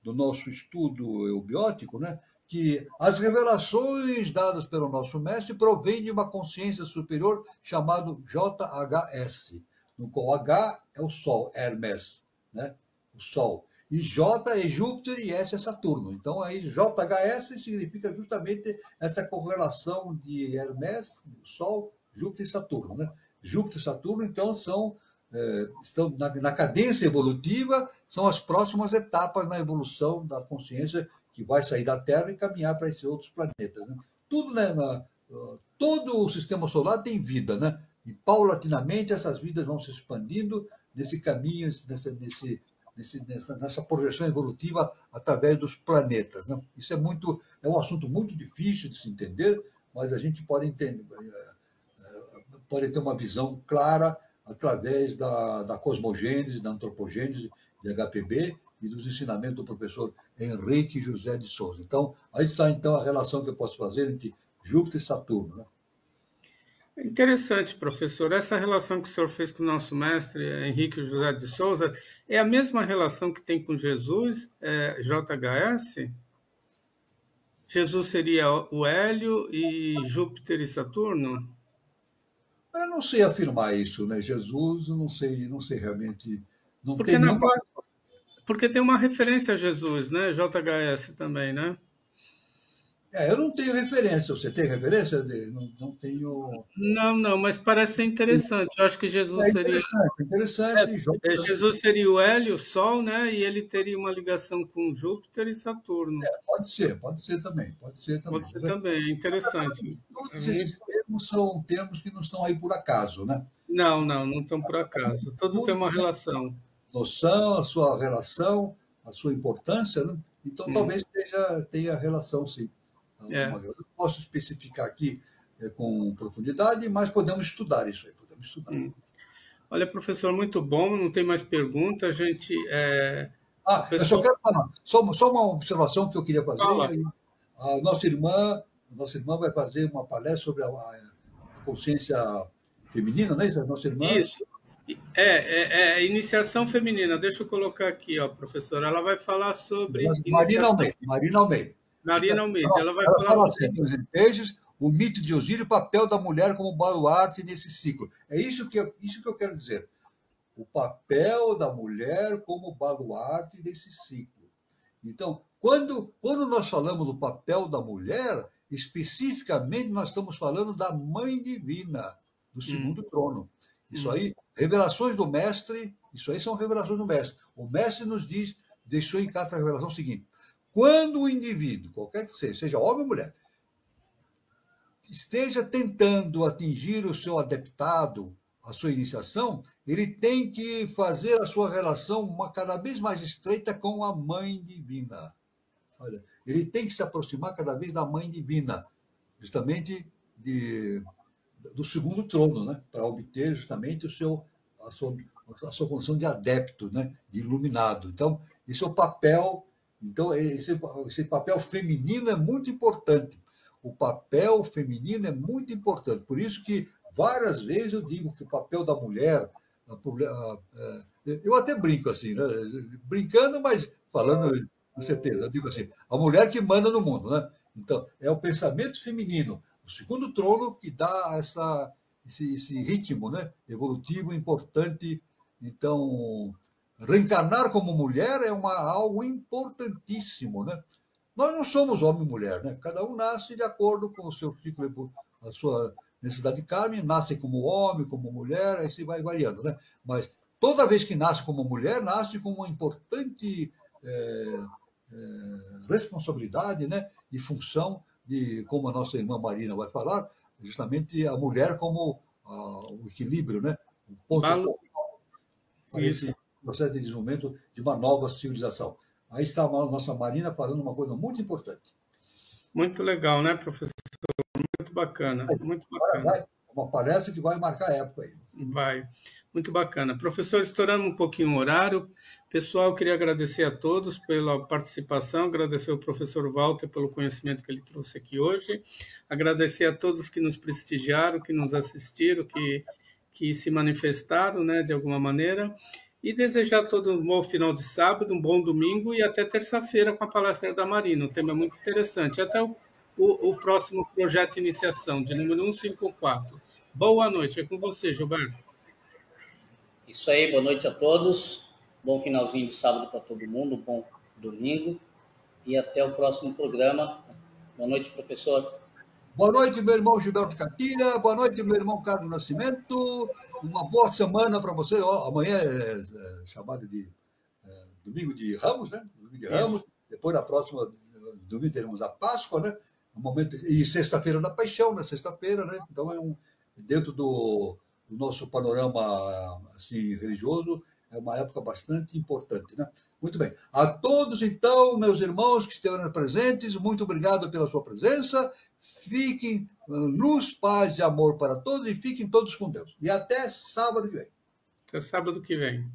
nosso estudo eubiótico, né, que as revelações dadas pelo nosso mestre provêm de uma consciência superior chamado JHS, no qual H é o Sol, Hermes, né, o Sol. E J é Júpiter e S é Saturno. Então, aí JHS significa justamente essa correlação de Hermes, Sol, Júpiter e Saturno, né? Júpiter e Saturno, então, estão na cadência evolutiva, são as próximas etapas na evolução da consciência que vai sair da Terra e caminhar para esses outros planetas, né? Tudo, né, todo o sistema solar tem vida, né? E paulatinamente essas vidas vão se expandindo nesse caminho, nessa projeção evolutiva através dos planetas, né? Isso é um assunto muito difícil de se entender, mas a gente pode entender, pode ter uma visão clara através da cosmogênese, da antropogênese de HPB e dos ensinamentos do professor Henrique José de Souza. Então, aí está então a relação que eu posso fazer entre Júpiter e Saturno, né? Interessante, professor. Essa relação que o senhor fez com o nosso mestre Henrique José de Souza é a mesma relação que tem com Jesus, JHS? Jesus seria o Hélio e Júpiter e Saturno? Eu não sei afirmar isso, né? Jesus, eu não sei realmente, não Porque, tem nenhuma. porque tem uma referência a Jesus, né? JHS também, né? Eu não tenho referência. Você tem referência? Não tenho. Não, mas parece ser interessante. Eu acho que É interessante, interessante. Jesus seria o Hélio, o Sol, né? E ele teria uma ligação com Júpiter e Saturno. Pode ser também, pode ser também. Pode ser também, é interessante. Todos esses termos são termos que não estão aí por acaso, né? Não estão por acaso. Tudo tem uma relação. Noção, a sua relação, a sua importância, né? Então talvez tenha relação, sim. É. Eu não posso especificar aqui com profundidade, mas podemos estudar isso aí, podemos estudar. Olha, professor, muito bom. Não tem mais pergunta. A gente. Eu só quero falar, só uma observação que eu queria fazer. Fala. A nossa irmã vai fazer uma palestra sobre a consciência feminina, não é isso? A nossa irmã. Isso. Iniciação feminina. Deixa eu colocar aqui, ó, professor. Ela vai falar sobre. Marina Almeida. Marina Almeida. Ela vai Ela falar fala sobre. assim, nos peixes, o mito de Osíris e o papel da mulher como baluarte nesse ciclo. É isso que eu quero dizer. O papel da mulher como baluarte desse ciclo. Então, quando nós falamos do papel da mulher, especificamente nós estamos falando da Mãe Divina, do segundo trono. Isso aí, revelações do mestre, isso aí são revelações do mestre. O mestre nos diz, deixou em casa a revelação seguinte: quando o indivíduo, qualquer que seja homem ou mulher, esteja tentando atingir o seu adeptado, a sua iniciação, ele tem que fazer a sua relação cada vez mais estreita com a Mãe Divina. Olha, ele tem que se aproximar cada vez da Mãe Divina, justamente do segundo trono, né? Para obter justamente a sua condição de adepto, né? De iluminado. Então, esse é o papel. Então, esse papel feminino é muito importante. O papel feminino é muito importante. Por isso que várias vezes eu digo que o papel da mulher, eu até brinco assim, né? Brincando, mas falando com certeza, eu digo assim, a mulher que manda no mundo, né? Então, é o pensamento feminino, o segundo trono que dá esse ritmo, né? Evolutivo importante. Então, reencarnar como mulher é algo importantíssimo, né? Nós não somos homem e mulher, né? Cada um nasce de acordo com o seu ciclo, a sua necessidade de carne, nasce como homem, como mulher, aí se vai variando, né? Mas toda vez que nasce como mulher, nasce com uma importante responsabilidade, né? E função de, como a nossa irmã Marina vai falar, justamente a mulher como o equilíbrio, né? O ponto focal para esse processo de desenvolvimento de uma nova civilização. Aí está a nossa Marina falando uma coisa muito importante. Muito legal, né, professor? Muito bacana, muito bacana. É uma palestra que vai marcar a época aí. Vai, muito bacana. Professor, estourando um pouquinho o horário. Pessoal, eu queria agradecer a todos pela participação, agradecer ao professor Walter pelo conhecimento que ele trouxe aqui hoje, agradecer a todos que nos prestigiaram, que nos assistiram, que se manifestaram, né, de alguma maneira, e desejar a todos um bom final de sábado, um bom domingo e até terça-feira com a palestra da Marina. Um tema muito interessante. Até o próximo projeto de iniciação, de número 154. Boa noite. É com você, Gilberto. Isso aí, boa noite a todos. Bom finalzinho de sábado para todo mundo, bom domingo. E até o próximo programa. Boa noite, professor. Boa noite, meu irmão Gilberto Catira. Boa noite, meu irmão Carlos Nascimento. Uma boa semana para você. Amanhã é chamado de Domingo de Ramos, né? Domingo de Ramos. Depois, na próxima domingo, teremos a Páscoa, né? E sexta-feira da Paixão, né? Sexta-feira, né? Então, dentro do nosso panorama assim, religioso, é uma época bastante importante, né? Muito bem. A todos, então, meus irmãos que estiveram presentes, muito obrigado pela sua presença. Fiquem luz, paz e amor para todos e fiquem todos com Deus. E até sábado que vem. Até sábado que vem.